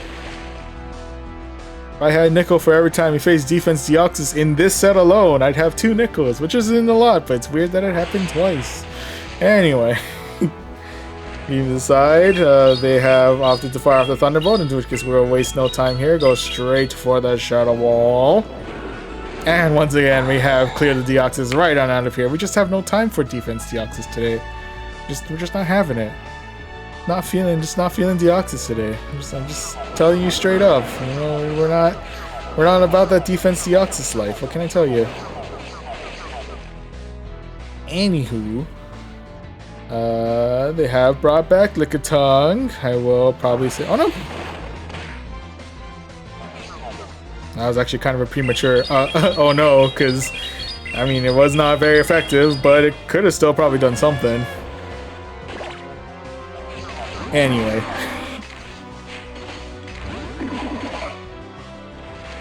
If I had nickel for every time he faced defense Deoxys in this set alone, I'd have 2 nickels, which isn't a lot, but it's weird that it happened twice. Anyway, leave aside, they have opted to fire off the Thunderbolt, into which case we'll waste no time here, go straight for the Shadow Wall. And once again, we have cleared the Deoxys right on out of here. We just have no time for defense Deoxys today. We're just not having it. Not feeling Deoxys today. I'm just telling you straight up. You know, we're not about that defense Deoxys life. What can I tell you? Anywho, they have brought back Lickitung. I will probably say, oh no. That was actually kind of a premature oh no, because I mean it was not very effective, but it could have still probably done something. Anyway.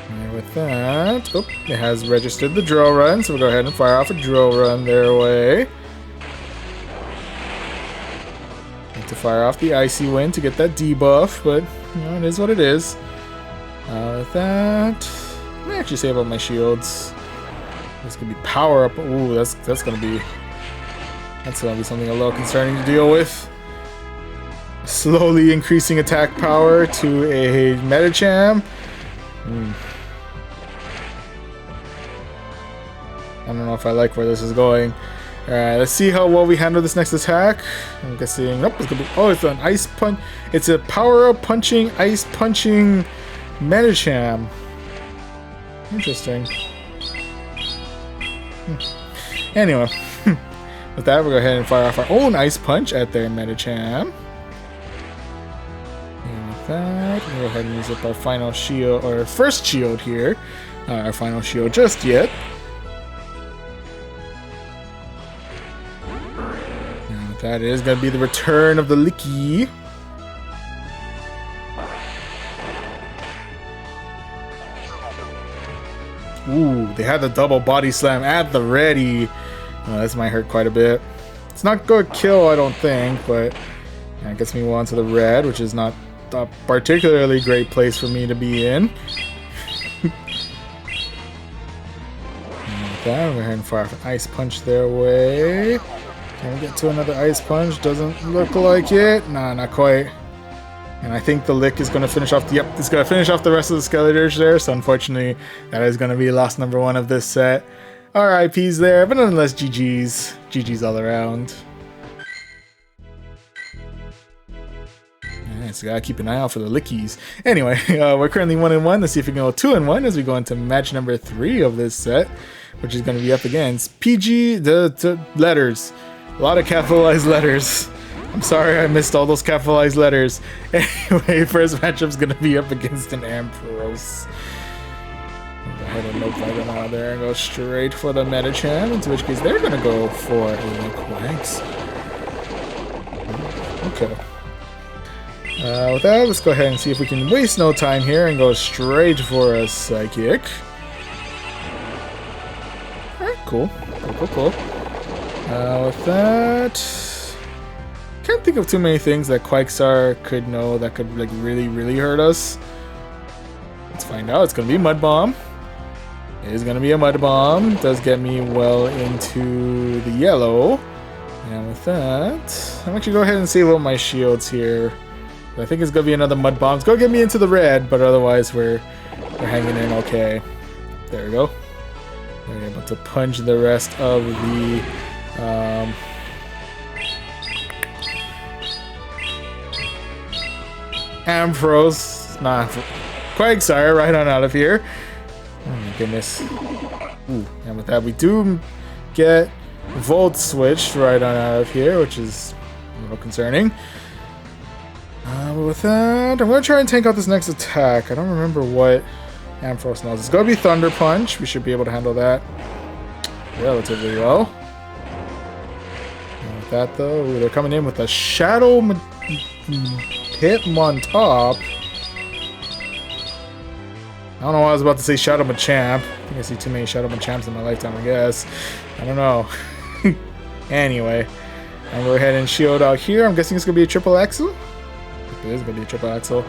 And with that, oh, it has registered the drill run, so we'll go ahead and fire off a drill run their way. Need to fire off the icy wind to get that debuff, but you know, it is what it is. With that, let me actually save up my shields. This could be power up. Ooh, that's gonna be something a little concerning to deal with. Slowly increasing attack power to a Medicham. I don't know if I like where this is going. Alright, let's see how well we handle this next attack. I'm guessing, nope, it's gonna be, oh, it's an ice punch. It's a power up punching, ice punching Medicham. Interesting. Anyway, with that, we'll go ahead and fire off our own ice punch at their Medicham. That. We'll go ahead and use up our final shield, or first shield here. Not our final shield just yet. And that is going to be the return of the Licky. Ooh, they had the double body slam at the ready. Oh, this might hurt quite a bit. It's not going to kill, I don't think, but it gets me one to the red, which is not a particularly great place for me to be in. Okay, we'll go ahead and fire off an ice punch their way. Can we get to another ice punch? Doesn't look like it. Nah, not quite. And I think the lick is going to finish off the, yep, it's going to finish off the rest of the Skeledirge there, so unfortunately that is going to be loss number 1 of this set. RIPs there, but nonetheless GG's. GG's all around. So gotta keep an eye out for the Lickies. Anyway, we're currently 1-1. Let's see if we can go 2-1 as we go into match number 3 of this set, which is going to be up against PG, the letters. A lot of capitalized letters. I'm sorry I missed all those capitalized letters. Anyway, first matchup's going to be up against an Ampharos. Go ahead and notify them out there and go straight for the Medicham, into which case they're going to go for a Quags. Okay. With that, let's go ahead and see if we can waste no time here and go straight for a Psychic. Alright, cool. Cool. With that, can't think of too many things that Quagstar could know that could like really hurt us. Let's find out. It's gonna be Mud Bomb. It is gonna be a Mud Bomb. Does get me well into the yellow. And with that, I'm actually go ahead and save up my shields here. I think it's gonna be another Mud Bomb. It's gonna get me into the red, but otherwise we're hanging in okay. There we go. We're able to punch the rest of the Ampharos, nah, Quagsire right on out of here. Oh my goodness. Ooh, and with that we do get Volt switched right on out of here, which is a little concerning. But with that, I'm going to try and tank out this next attack. I don't remember what Ampharos knows. It's going to be Thunder Punch. We should be able to handle that relatively well. And with that though, ooh, they're coming in with a Shadow Hitmon top. I don't know why I was about to say Shadow Machamp. I think I see too many Shadow Machamps in my lifetime, I guess. I don't know. Anyway, I'm going to go ahead and shield out here. I'm guessing it's going to be a triple axle. It is going to be a triple axle.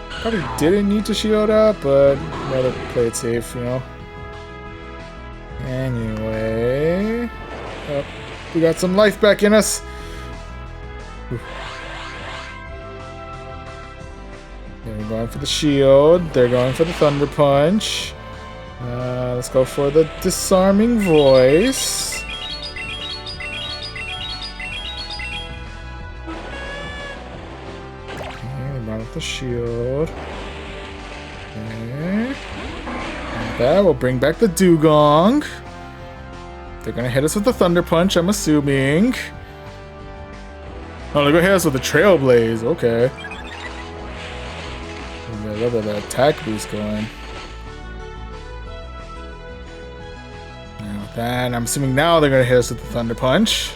Probably didn't need to shield out, but rather play it safe, you know. Anyway, oh, we got some life back in us. They're going for the shield. They're going for the Thunder Punch. Let's go for the Disarming Voice. The shield. Okay. And that will bring back the Dugong. They're gonna hit us with the Thunder Punch, I'm assuming. Oh, they're gonna hit us with the Trailblaze. Okay. We got a little bit of attack boost going. And with that, I'm assuming now they're gonna hit us with the Thunder Punch.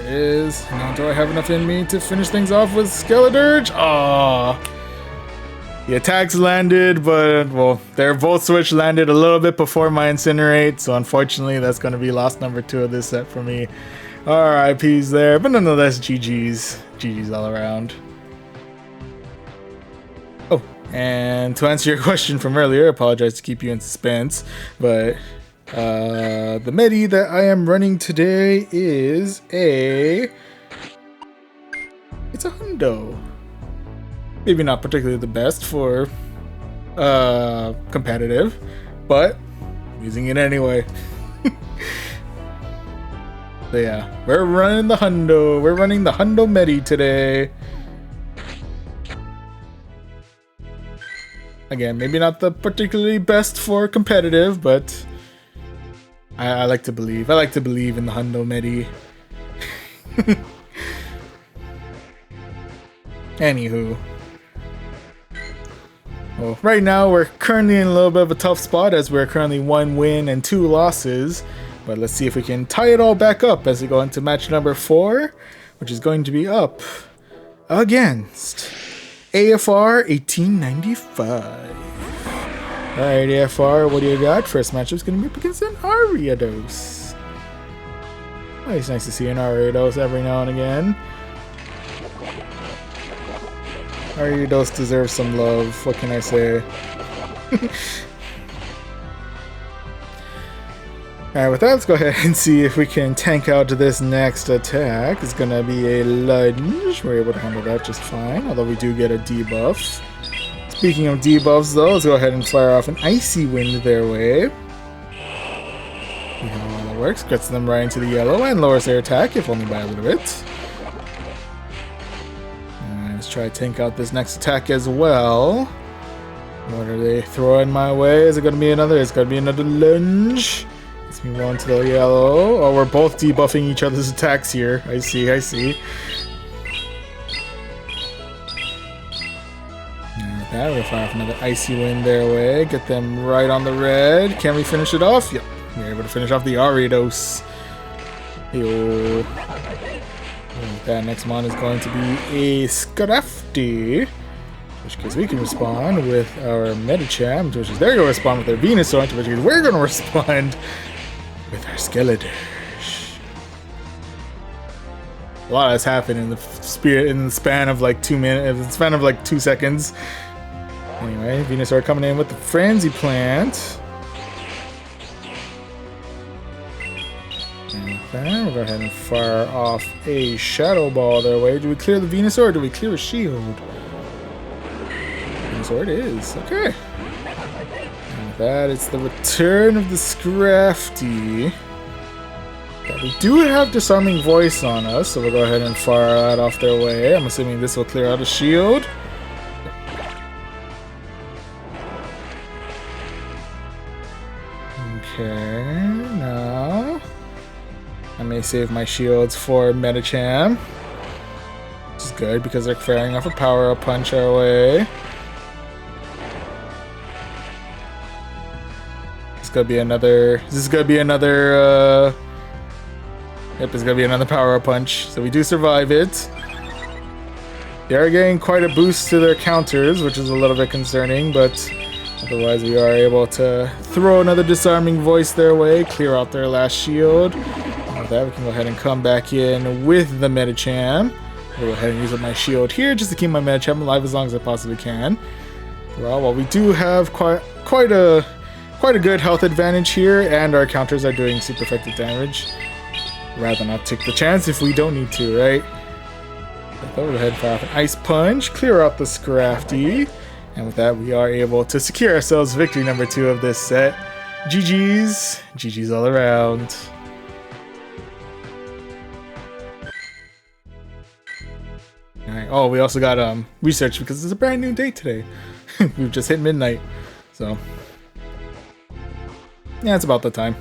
Is. Now, do I have enough in me to finish things off with Skeledirge? Aww. The attacks landed, but, well, their Volt Switch landed a little bit before my Incinerate, so unfortunately that's going to be loss number 2 of this set for me. RIPs there, but nonetheless, GG's. GG's all around. Oh, and to answer your question from earlier, I apologize to keep you in suspense, but the Medi that I am running today is it's a Hundo. Maybe not particularly the best for competitive, but I'm using it anyway. So yeah, we're running the Hundo. We're running the Hundo Medi today. Again, maybe not the particularly best for competitive, but I like to believe. I like to believe in the Hundo Medi. Anywho. Well, right now we're currently in a little bit of a tough spot as we're currently 1 win and 2 losses. But let's see if we can tie it all back up as we go into match number 4, which is going to be up against AFR 1895. Alright, AFR, what do you got? First matchup's gonna be up against an Ariados. Oh, it's nice to see an Ariados every now and again. Ariados deserves some love, what can I say? Alright, with that, let's go ahead and see if we can tank out this next attack. It's gonna be a lunge. We're able to handle that just fine, although we do get a debuff. Speaking of debuffs though, let's go ahead and fire off an Icy Wind their way. See how well that works. Gets them right into the yellow and lowers their attack, if only by a little bit. Alright, let's try to tank out this next attack as well. What are they throwing my way? Is it going to be another? It's going to be another lunge. Gets me one to the yellow. Oh, we're both debuffing each other's attacks here. I see, I see. Yeah, we'll fire off another Icy Wind their way. Get them right on the red. Can we finish it off? Yep. We're able to finish off the Ariados. Yo. That next mon is going to be a Scrafty. In which case we can respond with our Medicham, which is they're going to respond with their Venusaur, in which case we're going to respond with our Skeledirge. A lot has happened in the span of like 2 minutes, in the span of like 2 seconds. Anyway, Venusaur coming in with the Frenzy Plant. And then we'll go ahead and fire off a Shadow Ball their way. Do we clear the Venusaur or do we clear a shield? Venusaur it is. Okay. And with that, it's the return of the Scrafty. We do have Disarming Voice on us, so we'll go ahead and fire that off their way. I'm assuming this will clear out a shield. Okay, now I may save my shields for Medicham, which is good because they're firing off a power-up punch our way. This is gonna be another. Yep, it's gonna be another power-up punch. So we do survive it. They are getting quite a boost to their counters, which is a little bit concerning, but otherwise we are able to throw another Disarming Voice their way, clear out their last shield. And with that, we can go ahead and come back in with the Medicham. I'll go ahead and use up my shield here just to keep my Medicham alive as long as I possibly can. Well, while we do have quite a good health advantage here, and our counters are doing super effective damage, rather not take the chance if we don't need to, right? Go ahead, fire off an Ice Punch, clear out the Scrafty, and with that, we are able to secure ourselves victory number 2 of this set. GG's. GG's all around. Alright, oh, we also got research because it's a brand new date today. We've just hit midnight, so yeah, it's about the time.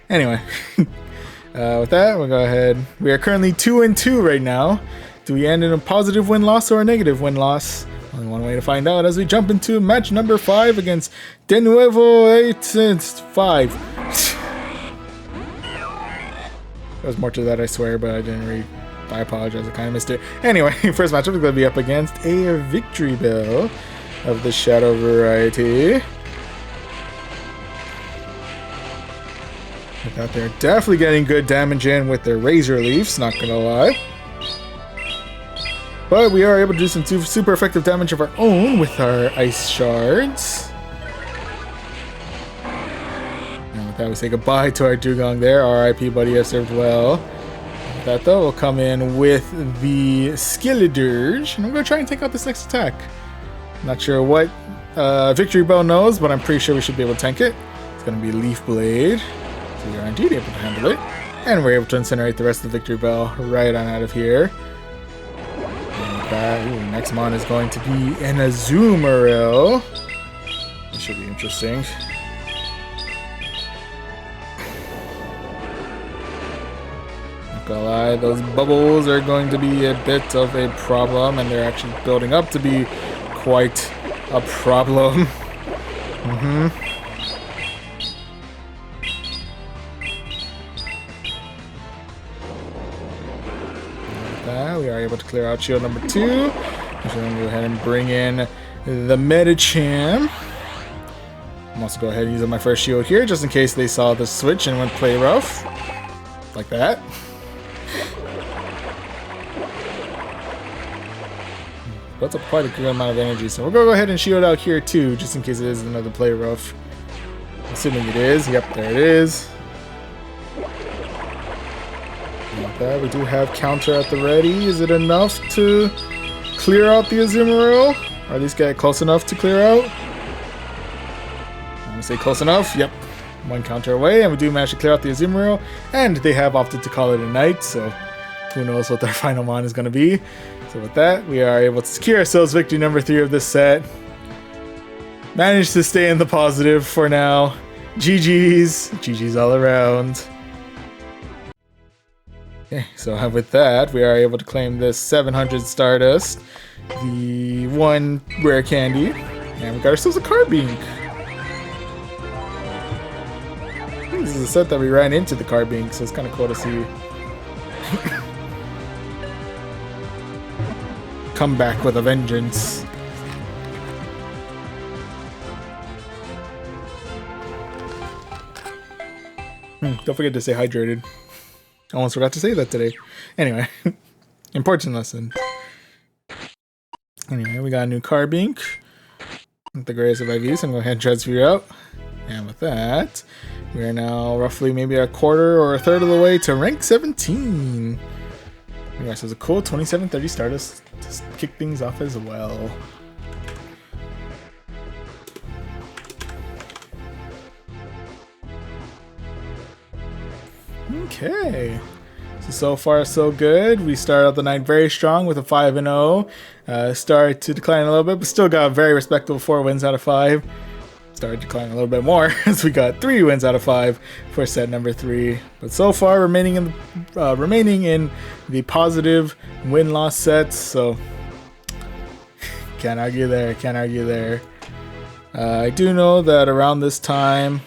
Anyway, with that, we'll go ahead. We are currently 2-2 right now. Do we end in a positive win-loss or a negative win-loss? Only one way to find out as we jump into match number 5 against De Nuevo 8-5. There was more to that, I swear, but I didn't read. I apologize, I kind of missed it. Anyway, first matchup is going to be up against a Victory Bell of the Shadow variety. I thought they're definitely getting good damage in with their Razor Leafs, not gonna lie. But we are able to do some super effective damage of our own with our Ice Shards. And with that, we say goodbye to our Dugong there. RIP, buddy, has served well. With that, though, we'll come in with the Skeledirge, and I'm gonna try and take out this next attack. Not sure what Victory Bell knows, but I'm pretty sure we should be able to tank it. It's gonna be Leaf Blade. So we are indeed able to handle it. And we're able to incinerate the rest of the Victory Bell right on out of here. And ooh, next mon is going to be an Azumarill. This should be interesting. Not gonna lie, those bubbles are going to be a bit of a problem, and they're actually building up to be quite a problem. We are able to clear out shield number 2. So then go ahead and bring in the Medicham. I'm also go ahead and use up my first shield here just in case they saw the switch and went play rough. Like that. That's quite a good amount of energy. So we'll go ahead and shield out here too, just in case it is another play rough. Assuming it is. Yep, there it is. We do have counter at the ready. Is it enough to clear out the Azumarill? Or at least get close enough to clear out? I'm gonna say close enough. Yep. One counter away, and we do manage to clear out the Azumarill. And they have opted to call it a night, so who knows what their final mon is gonna be. So with that, we are able to secure ourselves victory number 3 of this set. Managed to stay in the positive for now. GG's. GG's all around. Okay, so with that, we are able to claim this 700 Stardust, the 1 rare candy, and we got ourselves a Carbink. I think this is a set that we ran into the Carbink, so it's kind of cool to see. Come back with a vengeance. Don't forget to stay hydrated. I almost forgot to say that today. Anyway, important lesson. Anyway, we got a new Carbink. With the greatest of IVs, so I'm going to go ahead and transfer you out. And with that, we are now roughly maybe a quarter or a third of the way to rank 17. We got ourselves a cool 2730 Stardust to kick things off as well. Okay. So far so good. We start out the night very strong with a 5-0. Started to decline a little bit, but still got a very respectable 4 wins out of 5. Started declining a little bit more as we got 3 wins out of 5 for set number 3. But so far remaining in the positive win-loss sets. So can't argue there. Can't argue there. I do know that around this time.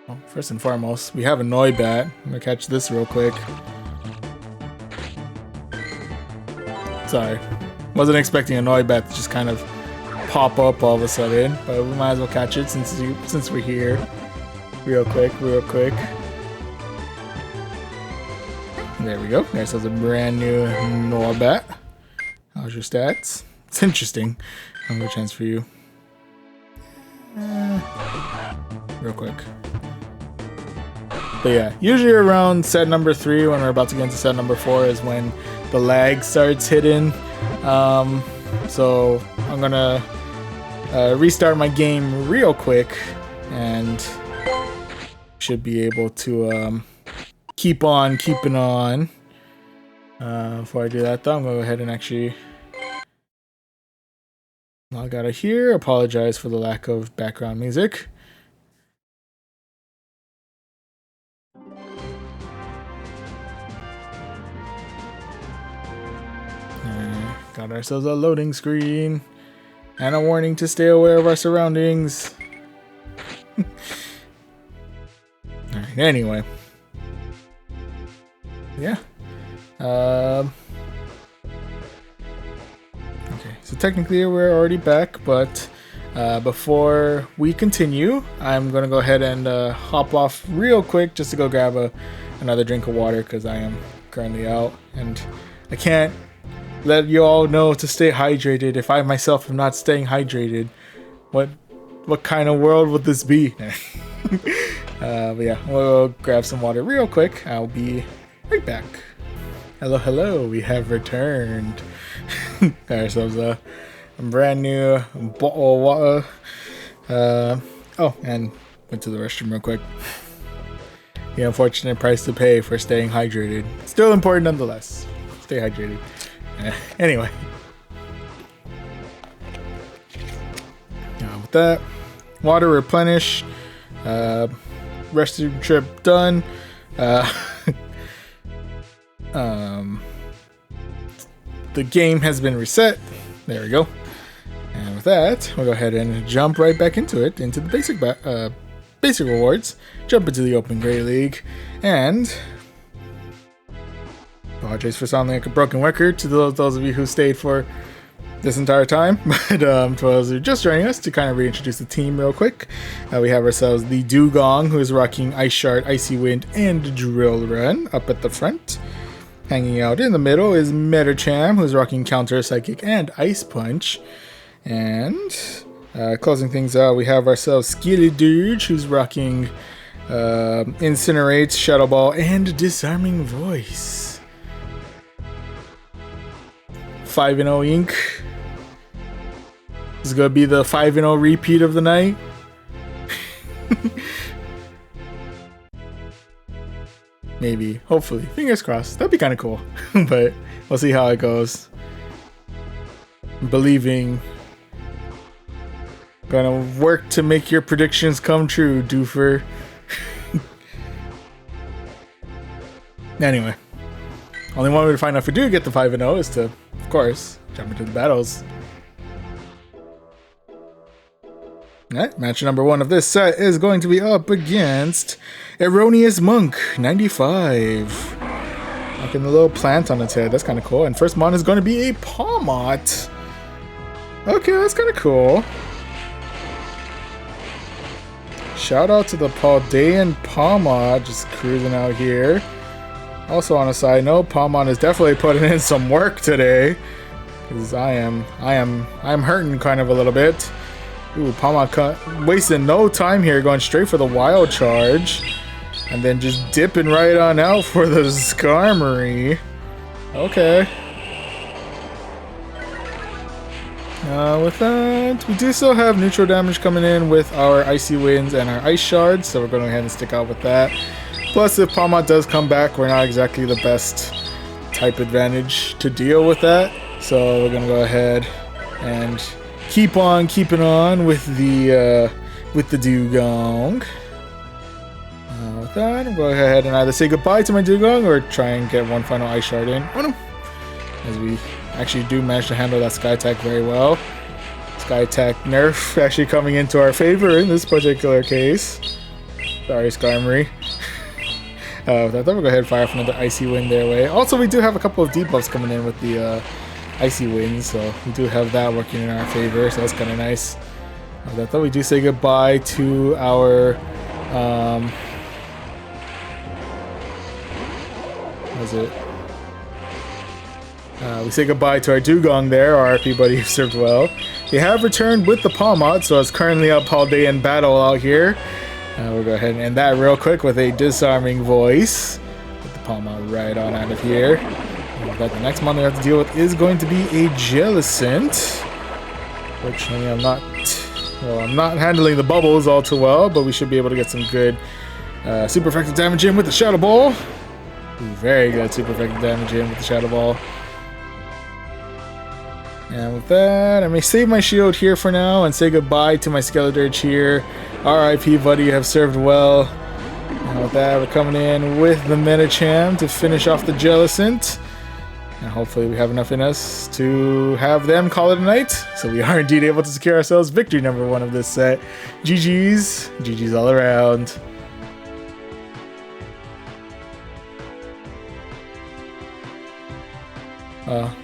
Well, first and foremost, we have a Noibat. I'm gonna catch this real quick. Sorry, wasn't expecting a Noibat to just kind of pop up all of a sudden, but we might as well catch it since we're here. Real quick. There we go. There's a brand new Noibat. How's your stats? It's interesting. I'm gonna transfer you. Real quick. But yeah, usually around set number 3 when we're about to get into set number 4 is when the lag starts hitting. So I'm gonna restart my game real quick and should be able to keep on keeping on. Before I do that though, I'm gonna go ahead and actually log out of here. Apologize for the lack of background music. Got ourselves a loading screen and a warning to stay aware of our surroundings. Alright, anyway. Yeah. Okay, so technically we're already back, but before we continue, I'm going to go ahead and hop off real quick just to go grab another drink of water because I am currently out and I can't let you all know to stay hydrated if I myself am not staying hydrated. What kind of world would this be? But yeah, we'll grab some water real quick. I'll be right back. Hello, we have returned. Got ourselves a brand new bottle of water. Oh, and went to the restroom real quick. The unfortunate price to pay for staying hydrated. Still important nonetheless. Stay hydrated. Anyway, with that, water replenished, restroom trip done. The game has been reset. There we go. And with that, we'll go ahead and jump right back into it, into the basic rewards. Jump into the Open Great League, and apologize for sounding like a broken record to those of you who stayed for this entire time. But to those who are just joining us, to kind of reintroduce the team real quick, we have ourselves the Dugong, who is rocking Ice Shard, Icy Wind, and Drill Run up at the front. Hanging out in the middle is Metacham, who's rocking Counter, Psychic, and Ice Punch. And closing things out, we have ourselves Skeledirge, who's rocking Incinerates, Shadow Ball, and Disarming Voice. 5-0 Inc. This is going to be the 5-0 repeat of the night. Maybe, hopefully, fingers crossed. That'd be kind of cool. But we'll see how it goes. Believing. Gonna work to make your predictions come true, doofer. Anyway. Only one way to find out if we do get the 5-0 is to, of course, jump into the battles. Alright, match number 1 of this set is going to be up against Erroneous Monk, 95. Looking a little plant on its head, that's kind of cool. And first mon is going to be a Pawmot. Okay, that's kind of cool. Shout out to the Paldean Pawmot, just cruising out here. Also on a side note, Pawmot is definitely putting in some work today. Because I am hurting kind of a little bit. Ooh, Pawmot wasting no time here, going straight for the Wild Charge. And then just dipping right on out for the Skarmory. Okay. With that, we do still have neutral damage coming in with our Icy Winds and our Ice Shards, so we're going to go ahead and stick out with that. Plus, if Palmot does come back, we're not exactly the best type advantage to deal with that. So we're gonna go ahead and keep on keeping on with the Dugong. With that, I'm going to go ahead and either say goodbye to my Dugong or try and get one final Ice Shard in. Oh no! As we actually do manage to handle that Sky Attack very well. Sky Attack nerf actually coming into our favor in this particular case. Sorry, Skarmory. With that, we'll go ahead and fire off another Icy Wind their way. Also, we do have a couple of debuffs coming in with the Icy Winds, so we do have that working in our favor, so that's kind of nice. I thought we do say goodbye to our what is it? We say goodbye to our Dugong there, our RP buddy who served well. We have returned with the Palmot, so it's currently up all day in battle out here. We'll go ahead and end that real quick with a Disarming Voice. Get the Palmot right on out of here. But the next mon we have to deal with is going to be a Jellicent. Fortunately, I'm not handling the bubbles all too well, but we should be able to get some good super effective damage in with the Shadow Ball. Ooh, very good super effective damage in with the Shadow Ball. And with that, I may save my shield here for now and say goodbye to my Skeledirge here. RIP, buddy, you have served well. And with that, we're coming in with the Medicham to finish off the Jellicent. And hopefully we have enough in us to have them call it a night. So we are indeed able to secure ourselves victory number 1 of this set. GG's. GG's all around.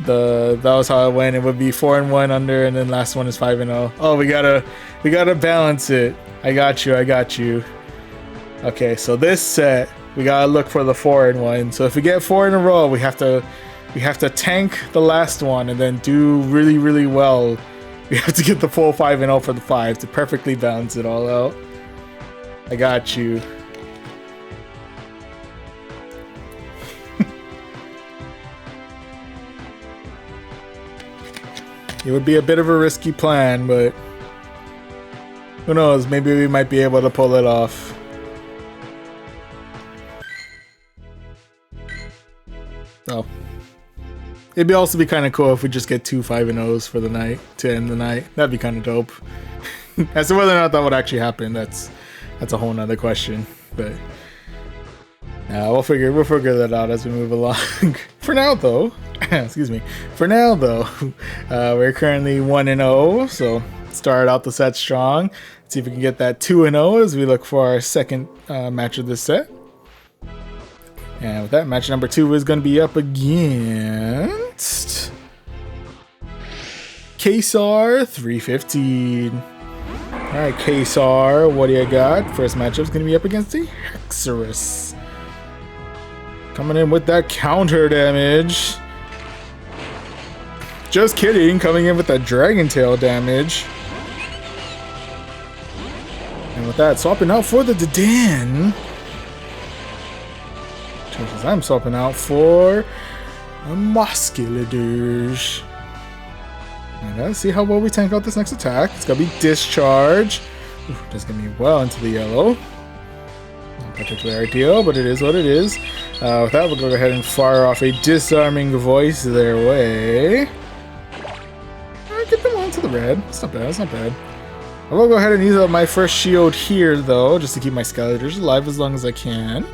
That was how it went. It would be 4-1 under, and then last one is 5-0. Oh, we gotta balance it. I got you. Okay, so this set we gotta look for the 4-1. So if we get 4 in a row, we have to tank the last one and then do really, really well. We have to get the full 5-0 for the 5 to perfectly balance it all out. I got you. It would be a bit of a risky plan, but who knows, maybe we might be able to pull it off. Oh. It'd also be kind of cool if we just get 2 5-0s for the night, to end the night. That'd be kind of dope. As to whether or not that would actually happen, that's a whole nother question. But we'll figure that out as we move along. For now, though, excuse me. For now, though, we're currently 1-0, so start out the set strong. Let's see if we can get that 2-0 as we look for our second match of this set. And with that, match number 2 is going to be up against Kesar 315. Alright, Kesar, what do you got? First matchup is going to be up against the Hexerus. Coming in with that counter damage. Just kidding, coming in with that Dragon Tail damage. And with that, swapping out for the Dadan. I'm swapping out for a Skeledirge. And let's see how well we tank out this next attack. It's gonna be Discharge. Ooh, that's gonna be well into the yellow. Not particularly ideal, but it is what it is. With that, we'll go ahead and fire off a Disarming Voice their way. Get them onto the red. It's not bad, it's not bad. I will go ahead and use up my first shield here, though, just to keep my Skeledirge alive as long as I can.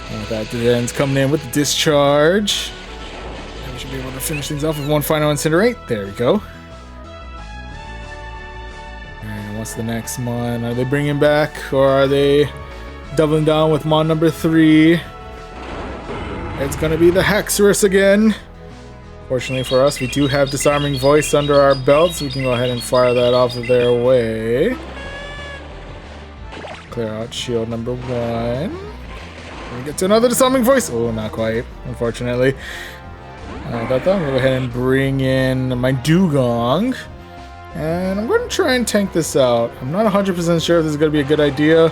And with that, Dadan's coming in with the Discharge. And we should be able to finish things off with one final Incinerate. There we go. And what's the next mon? Are they bringing back, or are they doubling down with mon number 3? It's going to be the Hexerus again. Fortunately for us, we do have Disarming Voice under our belt, so we can go ahead and fire that off of their way. Clear out shield number 1. We get to another Disarming Voice. Oh, not quite, unfortunately. That done. We'll go ahead and bring in my Dugong. And I'm going to try and tank this out. I'm not 100% sure if this is going to be a good idea.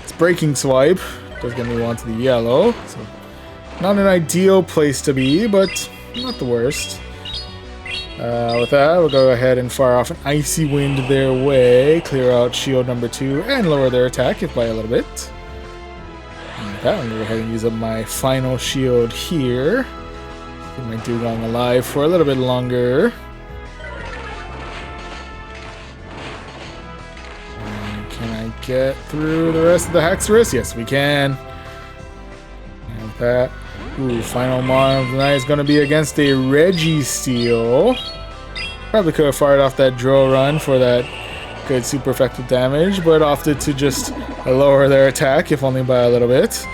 It's Breaking Swipe. Does get me one to the yellow. So not an ideal place to be, but not the worst. With that, we'll go ahead and fire off an Icy Wind their way. Clear out shield number 2 and lower their attack, if by a little bit. that, I'm gonna go ahead and use up my final shield here. Keep my Dugong alive for a little bit longer. And can I get through the rest of the Haxorus? Yes, we can. And with that, ooh, final mon of the night is gonna be against a Registeel. Probably could have fired off that drill run for that good super effective damage, but opted to just lower their attack, if only by a little bit.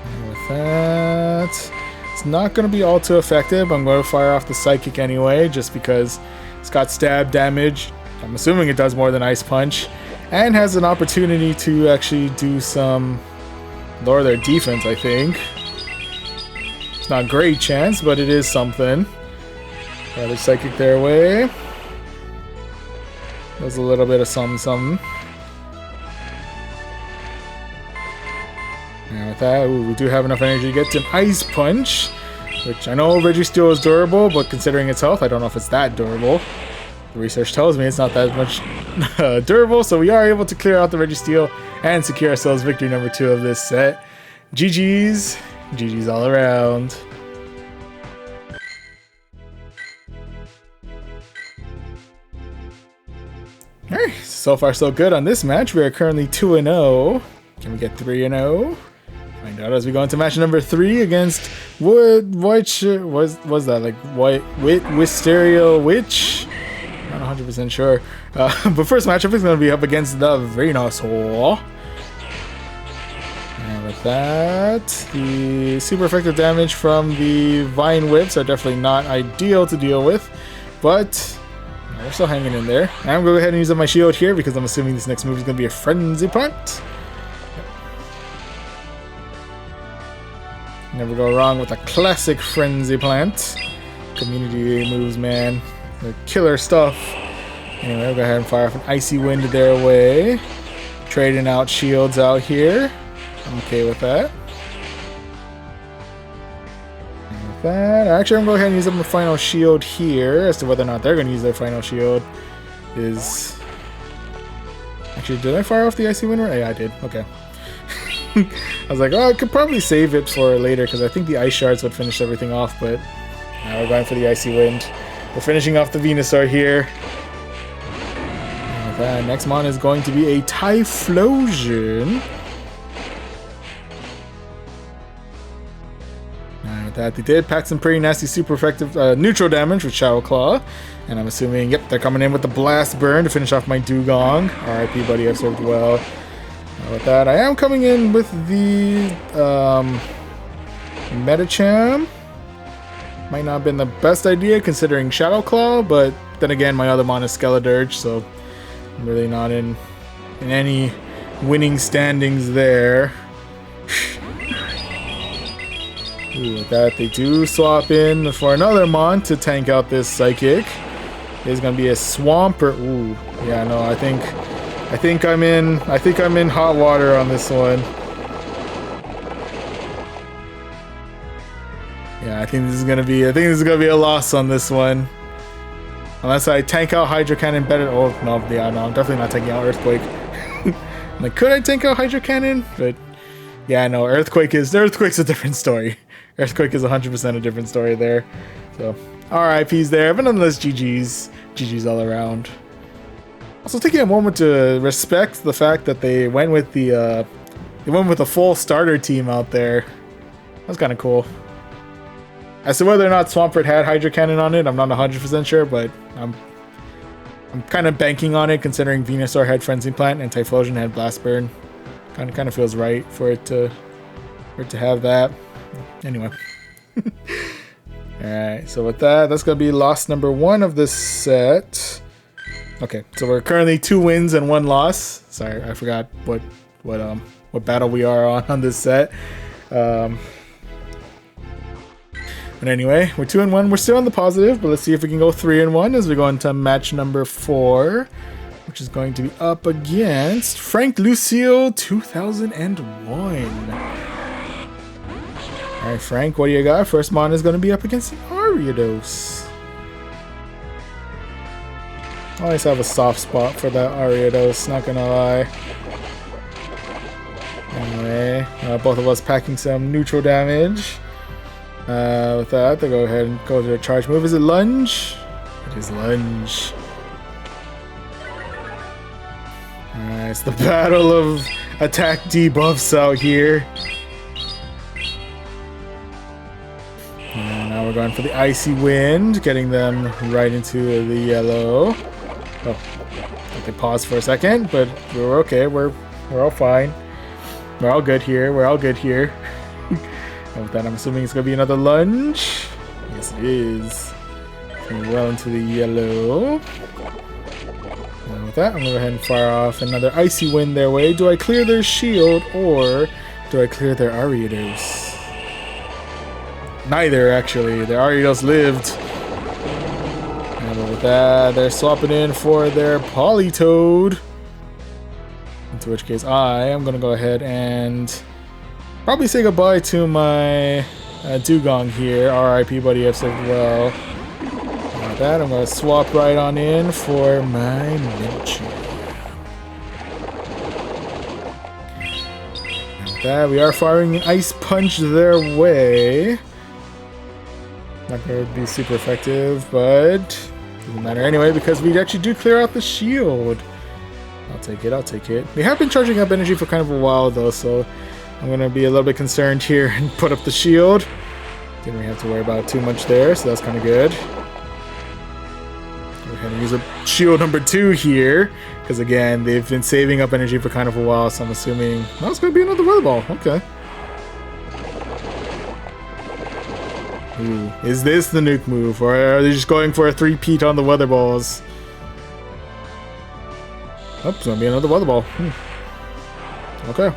And with that, it's not going to be all too effective. I'm going to fire off the Psychic anyway, just because it's got stab damage. I'm assuming it does more than Ice Punch, and has an opportunity to actually do some lower their defense, I think. It's not a great chance, but it is something. Got a Psychic their way. Does a little bit of something. And with that, ooh, we do have enough energy to get to an Ice Punch, which I know Registeel is durable, but considering its health, I don't know if it's that durable. The research tells me it's not that much durable, so we are able to clear out the Registeel and secure ourselves victory number 2 of this set. GG's. GG's all around. Alright, so far so good on this match. We are currently 2-0. Can we get 3-0? Find out as we go into match number 3 against was that like Wisteria Witch? Not 100% sure. But first matchup is going to be up against the Venusaur. And with that, the super effective damage from the Vine Whips are definitely not ideal to deal with, but we're still hanging in there. I'm going to go ahead and use up my shield here because I'm assuming this next move is going to be a Frenzy Plant. Never go wrong with a classic Frenzy Plant. Community moves, man. They're killer stuff. Anyway, I'll go ahead and fire off an Icy Wind their way. Trading out shields out here. I'm okay with that. Actually, I'm going to go ahead and use up my final shield here. As to whether or not they're going to use their final shield is... Actually, did I fire off the Icy Wind? Yeah, I did. Okay. I was like, oh, I could probably save it for later because I think the Ice Shards would finish everything off, but now we're going for the Icy Wind. We're finishing off the Venusaur here. And next mon is going to be a Typhlosion. That they did pack some pretty nasty super effective neutral damage with Shadow Claw, and I'm assuming, yep, they're coming in with the Blast Burn to finish off my Dugong. RIP, buddy, I've served well. With that, I am coming in with the Medicham. Might not have been the best idea considering Shadow Claw, but then again, my other mon is Skeledirge, so I'm really not in any winning standings there. Ooh, with that, they do swap in for another mon to tank out this Psychic. It's gonna be a Swampert. Ooh, yeah, no, I think I'm in hot water on this one. Yeah, I think this is gonna be a loss on this one. Unless I tank out Hydro Cannon better. Oh no, yeah, no, I'm definitely not taking out Earthquake. I'm like, could I tank out Hydro Cannon? But yeah, no, Earthquake's a different story. Earthquake is 100% a different story there. So, RIPs there, but nonetheless, GG's all around. Also, taking a moment to respect the fact that they went with the a full starter team out there. That was kind of cool. As to whether or not Swampert had Hydro Cannon on it, I'm not 100% sure, but I'm kind of banking on it considering Venusaur had Frenzy Plant and Typhlosion had Blast Burn. Kind of feels right for it to have that. Anyway. Alright, so with that, that's going to be loss number 1 of this set. Okay, so we're currently 2 wins and 1 loss. Sorry, I forgot what battle we are on this set. But anyway, we're 2-1. We're still on the positive, but let's see if we can go 3-1 as we go into match number 4, which is going to be up against Frank Lucille 2001. Alright, Frank, what do you got? First mon is going to be up against the Ariados. I always have a soft spot for that Ariados, not gonna lie. Anyway, both of us packing some neutral damage. With that, they go ahead and go to their charge move. Is it lunge? It is lunge. Alright, it's the battle of attack debuffs out here. And now we're going for the icy wind, getting them right into the yellow. Oh, I can pause for a second, but we're okay. We're all fine. We're all good here. We're all good here. And with that, I'm assuming it's gonna be another lunge. Yes, it is. Going well into the yellow. And with that, I'm gonna go ahead and fire off another icy wind their way. Do I clear their shield or do I clear their Ariados? Neither, actually. Their Ariados lived. And with that, they're swapping in for their Politoed. In which case, I am gonna go ahead and probably say goodbye to my Dugong here. RIP, buddy, I've saved well. And with that, I'm gonna swap right on in for my Miniature. And with that, we are firing an Ice Punch their way. Not gonna be super effective, but doesn't matter anyway because we actually do clear out the shield. I'll take it, I'll take it. We have been charging up energy for kind of a while though, so I'm gonna be a little bit concerned here and put up the shield. Didn't really have to worry about too much there, so that's kind of good. Go ahead and use a shield number 2 here, because again, they've been saving up energy for kind of a while, so I'm assuming... Oh, it's gonna be another weather ball, okay. Ooh, is this the nuke move, or are they just going for a 3-peat on the weather balls? Oh, it's gonna be another weather ball. Okay.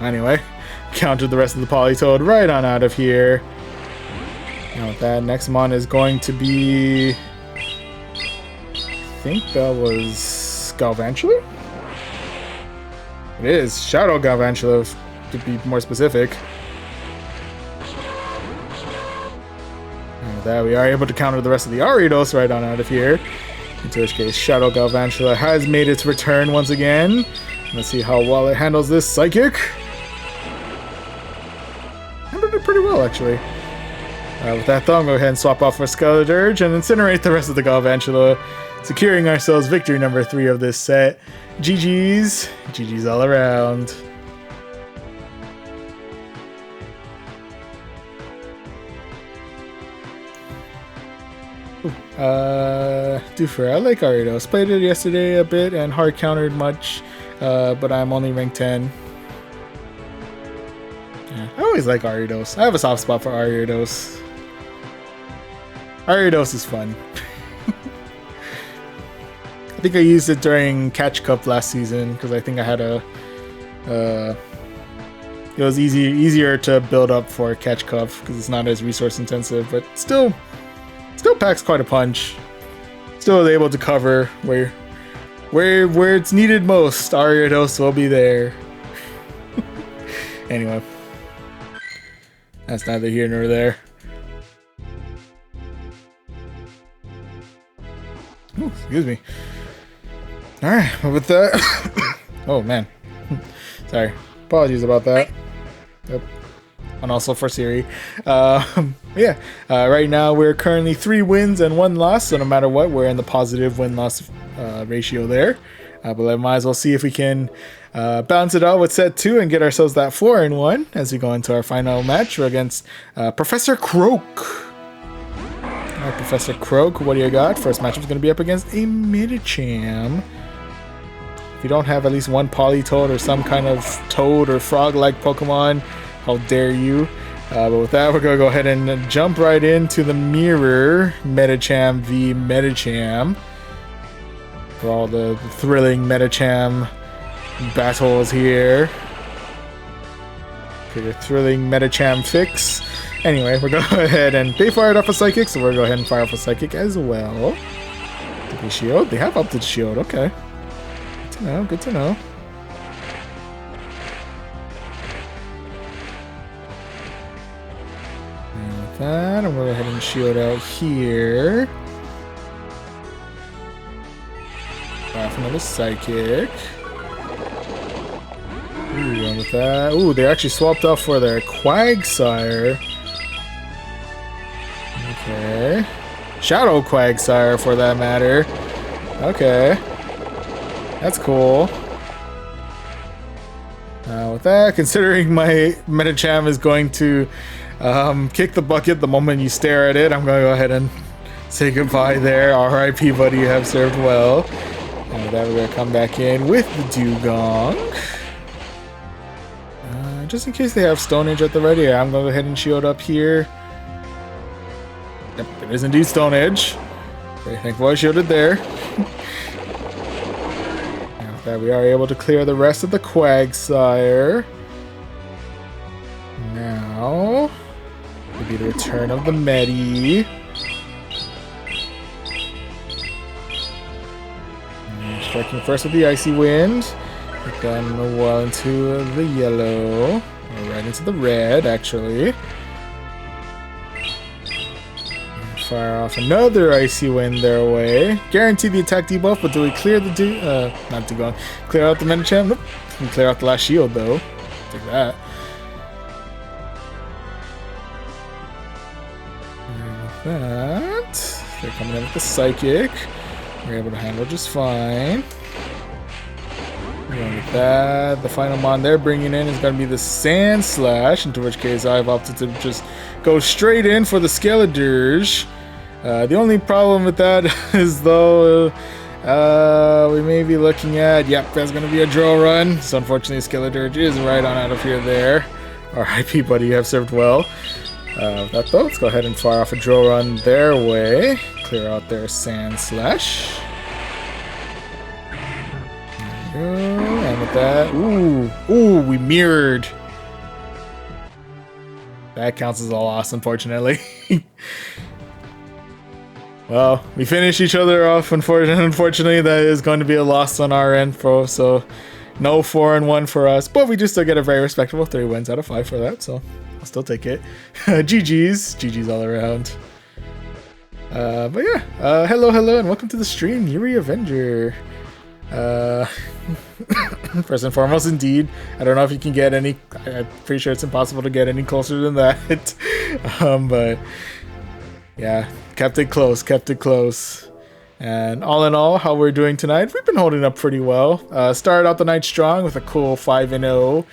Anyway, countered the rest of the Politoed right on out of here. Now with that, next mon is going to be... I think that was Galvantula? It is Shadow Galvantula, to be more specific. And with that, we are able to counter the rest of the Ariados right on out of here. In which case, Shadow Galvantula has made its return once again. Let's see how well it handles this Psychic. Handled it pretty well, actually. With that though, I'm going to go ahead and swap off for Skeledirge and incinerate the rest of the Galvantula, securing ourselves victory number 3 of this set. GG's. GG's all around. I like Ariados. Played it yesterday a bit and hard countered much, but I'm only rank 10. Yeah, I always like Ariados. I have a soft spot for Ariados. Ariados is fun. I think I used it during Catch Cup last season because I think I had a... it was easier to build up for Catch Cup because it's not as resource intensive, but still packs quite a punch. Still able to cover where it's needed most. Ariados will be there. Anyway, that's neither here nor there. Ooh, excuse me. All right, well, with that, oh man, sorry, apologies about that. Yep. And also for Siri. Yeah, right now we're currently 3 wins and 1 loss, so no matter what, we're in the positive win-loss ratio there. But I might as well see if we can balance it out with set 2 and get ourselves that 4-1 as we go into our final match against Professor Croak. Alright, Professor Croak, what do you got? First matchup is going to be up against a Medicham. If you don't have at least one Politoed or some kind of toad or frog-like Pokemon, how dare you? But with that, we're going to go ahead and jump right into the mirror Medicham v Medicham. For all the thrilling Medicham battles here. For your thrilling Medicham fix. Anyway, we're going to go ahead and they fired off a Psychic, so we're going to go ahead and fire off a Psychic as well. Did they shield? They have up to shield, okay. Good to know, good to know. That. I'm going to go ahead and shield out here. Fire off another Psychic. Ooh, with that. Ooh, they actually swapped off for their Quagsire. Okay. Shadow Quagsire, for that matter. Okay. That's cool. With that, considering my Medicham is going to kick the bucket the moment you stare at it, I'm going to go ahead and say goodbye there. RIP, buddy, you have served well. And with that, we're going to come back in with the Dugong. Just in case they have Stone Edge at the ready, I'm going to go ahead and shield up here. Yep, it is indeed Stone Edge. Very thankful I shielded there. And with that, we are able to clear the rest of the Quagsire. Now, will be the return of the Medi. Striking first with the Icy Wind. Then well into the yellow. Or right into the red, actually. Fire off another Icy Wind their way. Guarantee the attack debuff, but do we clear the not Dugong. Clear out the Medicham? Nope. We clear out the last shield though. Take that. And with that, they're coming in with the Psychic. We're able to handle just fine. Going with that, the final mon they're bringing in is going to be the Sand Slash, into which case I've opted to just go straight in for the Skeledirge. The only problem with that is, though, we may be looking at, yep, that's going to be a drill run. So unfortunately, Skeledirge is right on out of here there. RIP, buddy, you have served well. With that, though, let's go ahead and fire off a drill run their way. Clear out their Sand Slash. There we go. And with that, ooh, we mirrored. That counts as a loss, unfortunately. Well, we finish each other off. Unfortunately, that is going to be a loss on our end, so no 4-1 for us. But we do still get a very respectable 3 wins out of 5 for that, so I'll still take it. GG's all around. But yeah, hello, and welcome to the stream, Yuri Avenger. First and foremost, indeed, I don't know if you can get any. I'm pretty sure it's impossible to get any closer than that. But yeah, kept it close. And all in all, how we're doing tonight, we've been holding up pretty well. Started out the night strong with a cool 5-0.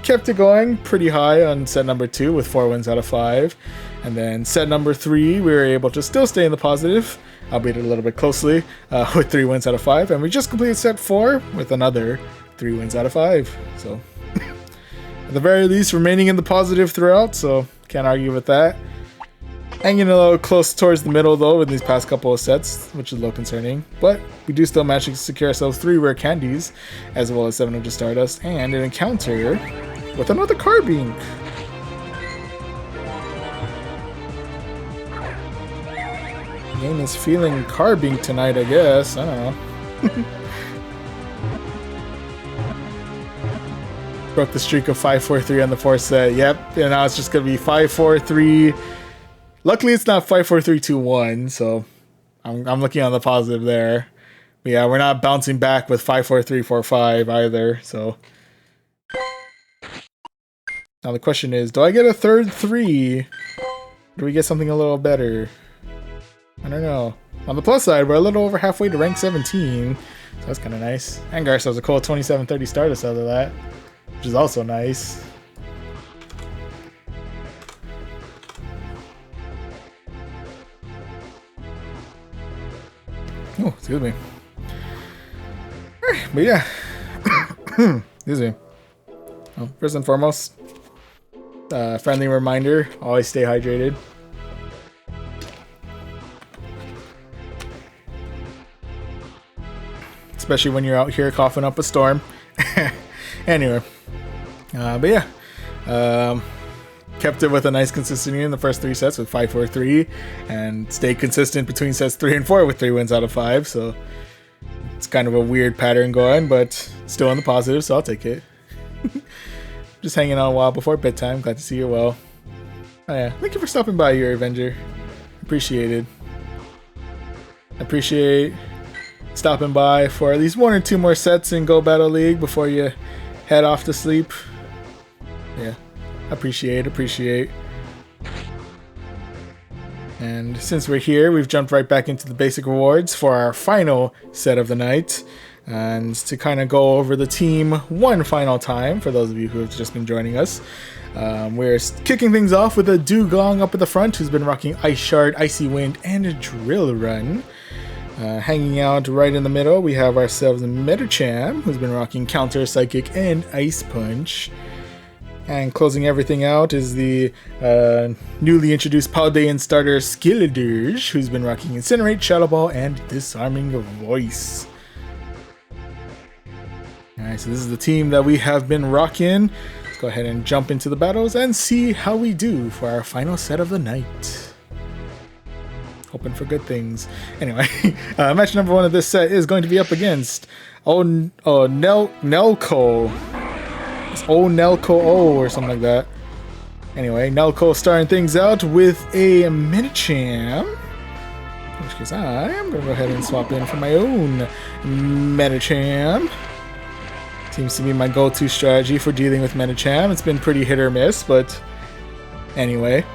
Kept it going pretty high on set number 2 with 4 wins out of 5. And then set number 3, we were able to still stay in the positive, albeit a little bit closely, with 3 wins out of 5. And we just completed set 4 with another 3 wins out of 5. So, at the very least, remaining in the positive throughout, so can't argue with that. Hanging a little close towards the middle, though, in these past couple of sets, which is a little concerning. But we do still manage to secure ourselves 3 rare candies, as well as 700 Stardust, and an encounter with another Carbink. Game is feeling Carbink tonight, I guess. I don't know. Broke the streak of 5-4-3 on the 4th set. Yep, and now it's just going to be 5-4-3. Luckily, it's not 5-4-3-2-1, so I'm looking on the positive there. But yeah, we're not bouncing back with 5-4-3-4-5 either, so. Now the question is, do I get a third 3? Or do we get something a little better? I don't know. On the plus side, we're a little over halfway to rank 17, so that's kind of nice. And Garce has a cool 2730 Stardust out of that, which is also nice. Oh, excuse me. But yeah. Excuse me. Well, first and foremost, friendly reminder, always stay hydrated. Especially when you're out here coughing up a storm. Anyway. But yeah. Kept it with a nice consistency in the first 3 sets with 5-4-3, and stayed consistent between sets 3 and 4 with 3 wins out of 5. So it's kind of a weird pattern going, but still in the positive, so I'll take it. Just hanging out a while before bedtime. Glad to see you well. Oh yeah, thank you for stopping by, your Avenger. Appreciated. Appreciate stopping by for at least 1 or 2 more sets in Go Battle League before you head off to sleep. Yeah, appreciate. And since we're here, we've jumped right back into the basic rewards for our final set of the night. And to kind of go over the team one final time, for those of you who have just been joining us, we're kicking things off with a Dugong up at the front, who's been rocking Ice Shard, Icy Wind, and a Drill Run. Hanging out right in the middle, we have ourselves a Medicham, who's been rocking Counter, Psychic, and Ice Punch. And closing everything out is the newly introduced Paldean starter Skeledirge, who's been rocking Incinerate, Shadow Ball, and Disarming Voice. Alright, so this is the team that we have been rocking. Let's go ahead and jump into the battles and see how we do for our final set of the night. Hoping for good things. Anyway, match number 1 of this set is going to be up against Nelco. It's Nelco or something like that. Anyway, Nelco starting things out with a Medicham. In which case I am going to go ahead and swap in for my own Medicham. Seems to be my go-to strategy for dealing with Medicham. It's been pretty hit or miss, but anyway.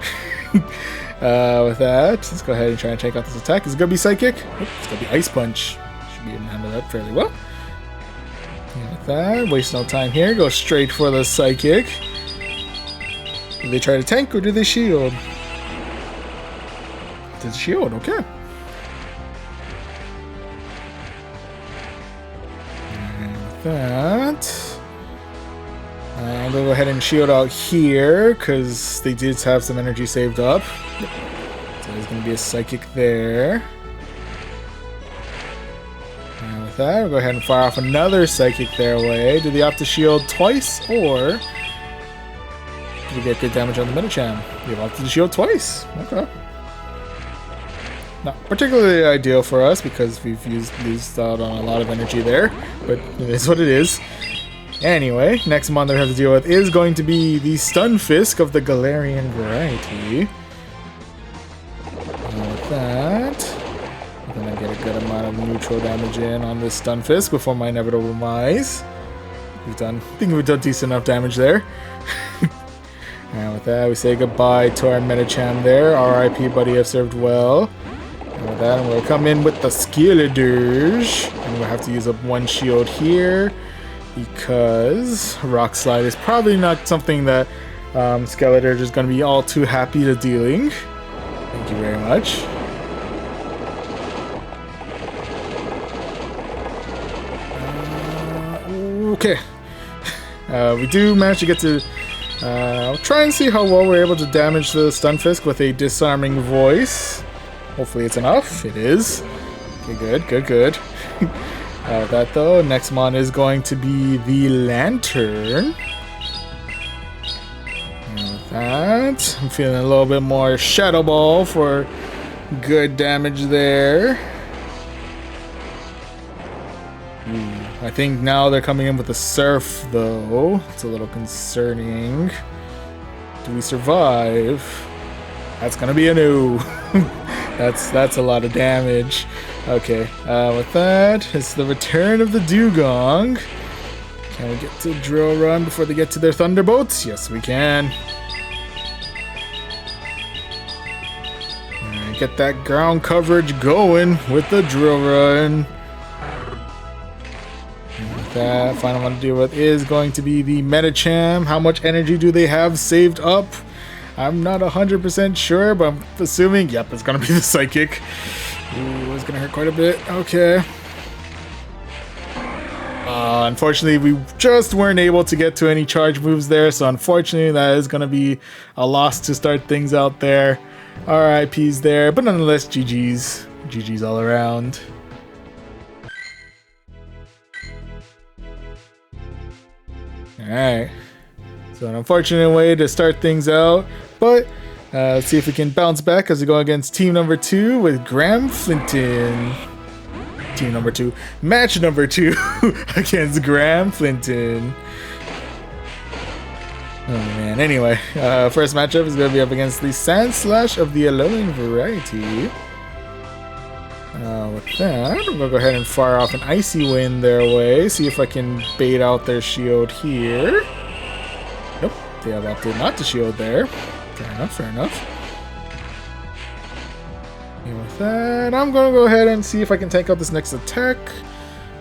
With that, let's go ahead and try and take out this attack. Is it going to be Psychic? Nope, it's going to be Ice Punch. Should be able to handle that fairly well. And with that, waste no time here. Go straight for the Psychic. Do they try to tank or do they shield? It's shield, okay. That. I'm gonna go ahead and shield out here because they did have some energy saved up. So there's gonna be a Psychic there. And with that, we'll go ahead and fire off another Psychic their way. Do they opt to shield twice, or do we get good damage on the Medicham? You've opted to shield twice. Okay. Not particularly ideal for us because we've used out on a lot of energy there, but it is what it is. Anyway, next mon that we have to deal with is going to be the Stunfisk of the Galarian variety. And with that, I'm going to get a good amount of neutral damage in on this Stunfisk before my inevitable demise. I think we've done decent enough damage there. And with that, we say goodbye to our Medicham there. RIP, buddy, have served well. And with that, I'm going to come in with the Skeledirge. And we'll have to use up one shield here, because Rock Slide is probably not something that Skeledirge is going to be all too happy to dealing. Thank you very much. Okay. We do manage to get to... I'll try and see how well we're able to damage the Stunfisk with a Disarming Voice. Hopefully it's enough. It is. Okay, good. That though, next mon is going to be the Lantern. And with that, I'm feeling a little bit more Shadow Ball for good damage there. I think now they're coming in with a Surf though. It's a little concerning. Do we survive? That's gonna be a no. That's a lot of damage. Okay, with that, it's the return of the Dugong. Can we get to Drill Run before they get to their Thunderbolts? Yes, we can. Alright, get that ground coverage going with the Drill Run. And with that, final one to deal with is going to be the Medicham. How much energy do they have saved up? I'm not 100% sure, but I'm assuming, yep, it's gonna be the Psychic. Ooh, it's gonna hurt quite a bit. Okay. Unfortunately, we just weren't able to get to any charge moves there, so unfortunately that is gonna be a loss to start things out there. RIPs there, but nonetheless, GG's. GG's all around. Alright. So an unfortunate way to start things out, but let's see if we can bounce back as we go against team number 2 with Graham Flinton. Team number 2, match number 2 against Graham Flinton. Oh man, anyway, first matchup is going to be up against the Sandslash of the Alolan variety. With that, I'm gonna go ahead and fire off an icy wind their way. See if I can bait out their shield here. Nope, they have opted not to shield there. Fair enough, fair enough. And with that, I'm gonna go ahead and see if I can take out this next attack.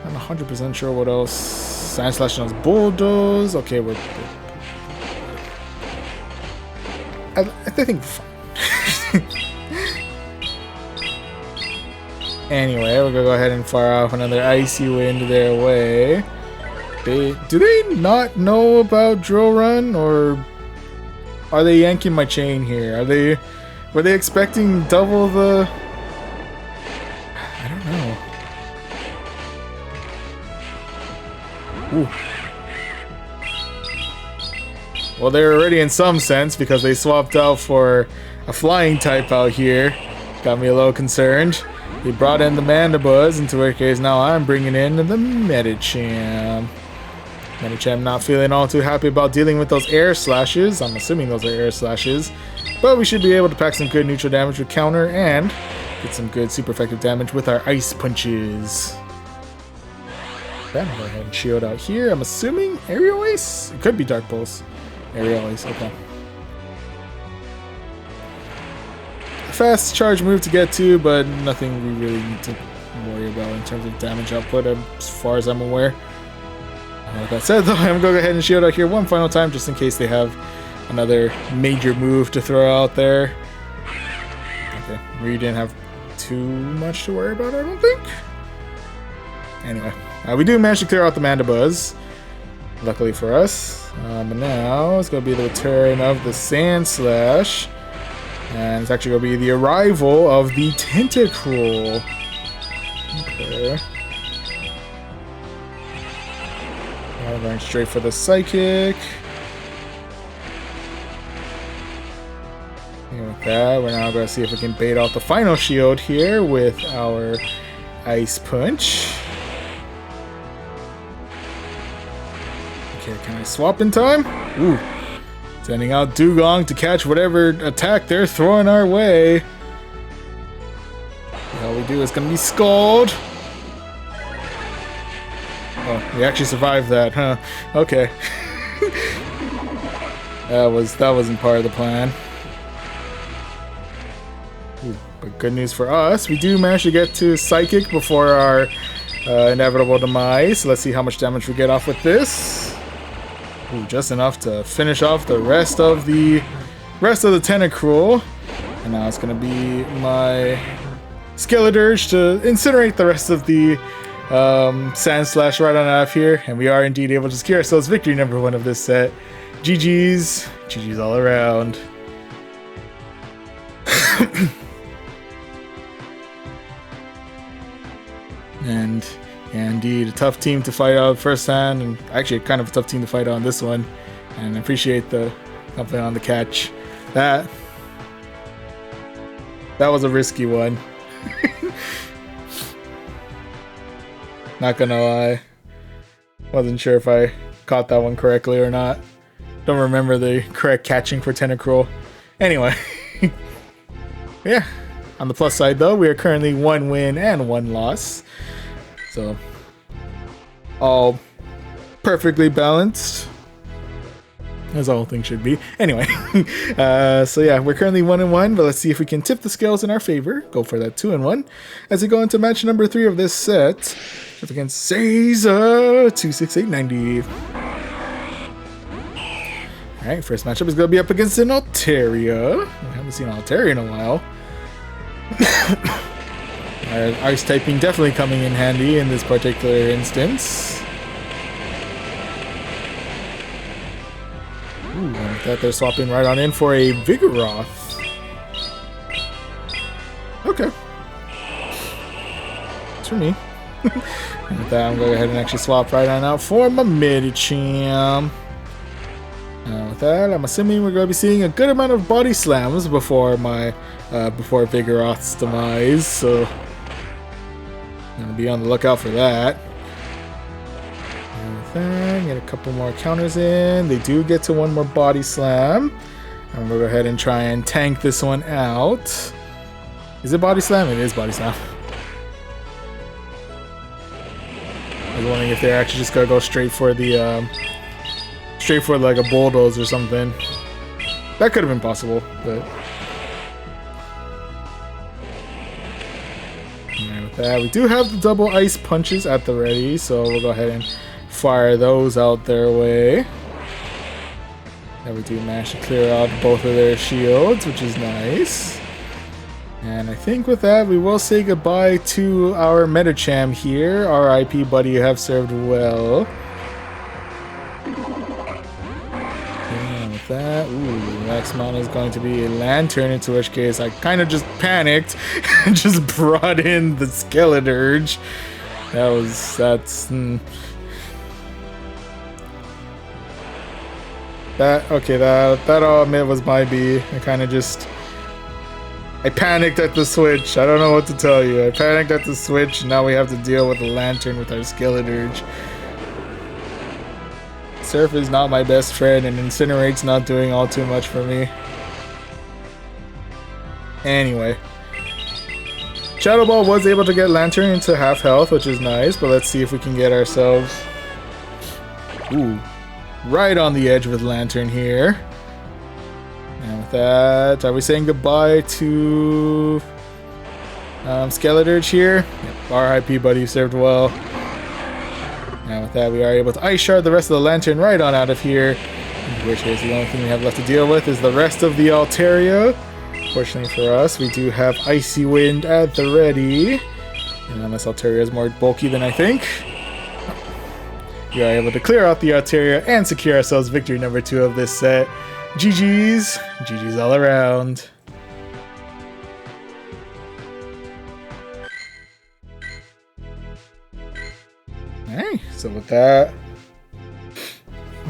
I'm 100% sure what else. Sand Slash on Bulldoze. Okay, I think we're fine. Anyway, we're gonna go ahead and fire off another icy wind their way. Do they not know about drill run, or are they yanking my chain here? Were they expecting double the? I don't know. Ooh. Well, they're already in some sense because they swapped out for a flying type out here. Got me a little concerned. They brought in the Mandibuzz, into which case now I'm bringing in the Medicham. Medicham not feeling all too happy about dealing with those air slashes. I'm assuming those are air slashes. But we should be able to pack some good neutral damage with counter and get some good super effective damage with our ice punches. Then go ahead and shield out here. I'm assuming Aerial Ace? It could be Dark Pulse. Aerial Ace, okay. Fast charge move to get to, but nothing we really need to worry about in terms of damage output as far as I'm aware. Like I said though, I'm going to go ahead and shield out here one final time just in case they have another major move to throw out there. Okay, we didn't have too much to worry about, I don't think. Anyway, we do manage to clear out the Mandibuzz, luckily for us. But now it's going to be the return of the Sand Slash. And it's actually going to be the arrival of the Tentacruel. Okay. Now going straight for the Psychic. And with that, we're now going to see if we can bait out the final shield here with our Ice Punch. Okay, can I swap in time? Ooh. Sending out Dugong to catch whatever attack they're throwing our way. All we do is going to be Scald. Oh, we actually survived that, huh? Okay. that wasn't part of the plan. Ooh, but good news for us, we do manage to get to Psychic before our inevitable demise. So let's see how much damage we get off with this. Ooh, just enough to finish off the rest of the Tentacruel. And now it's going to be my Skeledirge to incinerate the rest of the Sand Slash right on out here. And we are indeed able to secure ourselves victory number 1 of this set. GG's. GG's all around. And yeah, indeed, a tough team to fight out firsthand, and actually kind of a tough team to fight on this one. And I appreciate the company on the catch. That was a risky one. Not gonna lie. Wasn't sure if I caught that one correctly or not. Don't remember the correct catching for Tentacruel. Anyway. Yeah. On the plus side though, we are currently 1 win and 1 loss. So, all perfectly balanced, as all things should be. Anyway, so yeah, we're currently 1-1, but let's see if we can tip the scales in our favor. Go for that 2-1 as we go into match number 3 of this set against Caesar 26890. All right, first matchup is going to be up against an Altaria. We haven't seen Altaria in a while. Ice typing definitely coming in handy in this particular instance. Ooh, and with that they're swapping right on in for a Vigoroth. Okay. It's for me. And with that I'm going to go ahead and actually swap right on out for my Medicham. With that, I'm assuming we're going to be seeing a good amount of body slams before my before Vigoroth's demise, so I'm going to be on the lookout for that. And with that, get a couple more counters in. They do get to 1 more body slam. I'm going to go ahead and try and tank this one out. Is it body slam? It is body slam. was wondering if they're actually just gonna go straight for the like a bulldoze or something. That could have been possible, but alright, with that, we do have the double ice punches at the ready, so we'll go ahead and fire those out their way. And we do manage to clear out both of their shields, which is nice. And I think with that, we will say goodbye to our Metacham here. R.I.P. buddy, you have served well. And with that, ooh, next mount is going to be a Lantern, into which case I kind of just panicked and just brought in the Skeledirge. That I'll admit was my B. I panicked at the switch. I don't know what to tell you. I panicked at the switch, and now we have to deal with the Lantern with our Skeledirge. Surf is not my best friend, and Incinerate's not doing all too much for me. Anyway. Shadow Ball was able to get Lantern into half health, which is nice, but let's see if we can get ourselves... Ooh. Right on the edge with Lantern here. And with that, are we saying goodbye to Skeledirge here? Yep, R.I.P. buddy, you served well. And with that, we are able to Ice Shard the rest of the Lantern right on out of here. In which case, the only thing we have left to deal with is the rest of the Altaria. Fortunately for us, we do have Icy Wind at the ready. And unless Altaria is more bulky than I think, we are able to clear out the Altaria and secure ourselves victory number 2 of this set. GG's. GG's all around. Alright, so with that...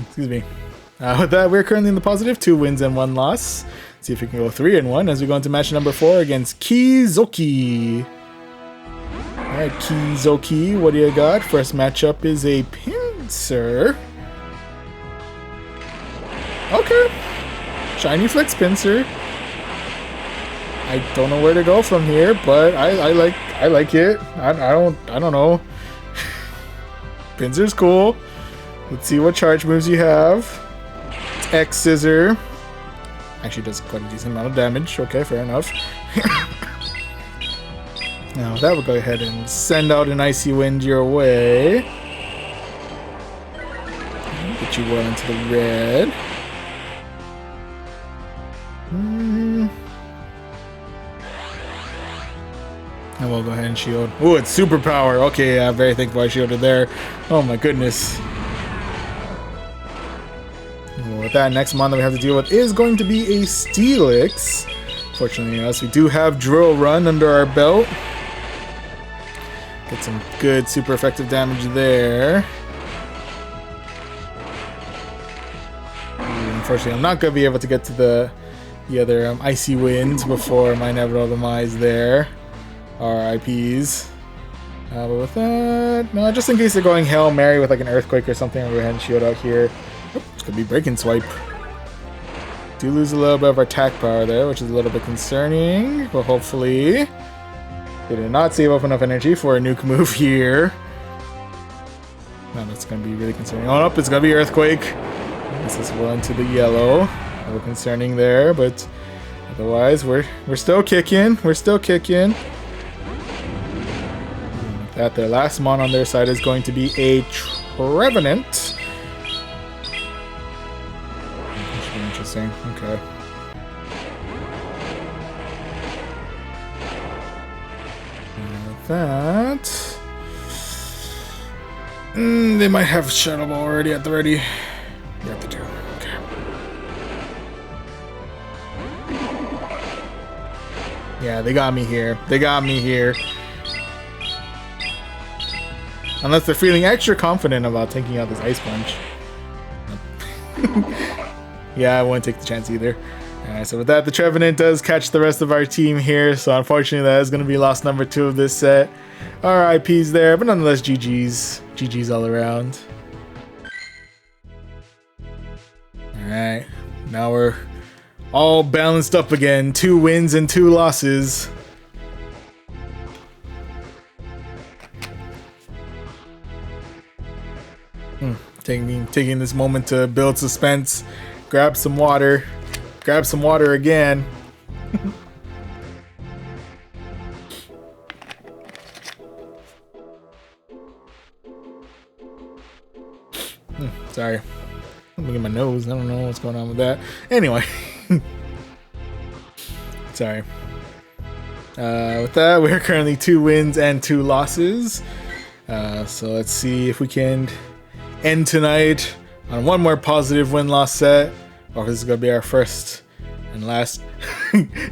Excuse me. With that, we're currently in the positive. 2 wins and 1 loss. See if we can go 3-1 as we go into match number 4 against Kizoki. Alright, Kizoki, what do you got? First matchup is a Pinsir. Okay. Shiny Flex Pinsir. I don't know where to go from here, but I like it. I don't know. Pinsir's cool. Let's see what charge moves you have. It's X Scissor. Actually does quite a decent amount of damage. Okay, fair enough. Now that will go ahead and send out an Icy Wind your way. Get you well into the red. And we'll go ahead and shield. Ooh, it's superpower. Okay, yeah, very thankful I shielded there. Oh my goodness. Well, with that, next mon that we have to deal with is going to be a Steelix. Fortunately, yes, we do have Drill Run under our belt. Get some good, super effective damage there. Unfortunately, I'm not going to be able to get to the other Icy Winds before my inevitable demise there. RIPs. But with that, no, just in case they're going Hail Mary with like an Earthquake or something, I'll go ahead and shield out here. Oh, it's going to be Breaking Swipe. Do lose a little bit of our attack power there, which is a little bit concerning, but hopefully they did not save up enough energy for a nuke move here. No, that's going to be really concerning. Oh, nope, it's going to be Earthquake. This is well into the yellow. A little concerning there, but otherwise we're still kicking. We're still kicking. That their last mon on their side is going to be a Trevenant. Interesting. Okay. That they might have Shadow Ball already at the ready. We have to do. Okay. Yeah, they got me here. They got me here. Unless they're feeling extra confident about taking out this Ice Punch. Yeah, I won't take the chance either. Alright, so with that, the Trevenant does catch the rest of our team here, so unfortunately that is going to be loss number 2 of this set. RIPs there, but nonetheless GG's. GG's all around. Alright, now we're all balanced up again. 2 wins and 2 losses. Taking this moment to build suspense. Grab some water. Grab some water again. Sorry. I'm looking at my nose. I don't know what's going on with that. Anyway. Sorry. With that, we're currently 2 wins and 2 losses. So let's see if we can end tonight on one more positive win-loss set, or if this is going to be our first and last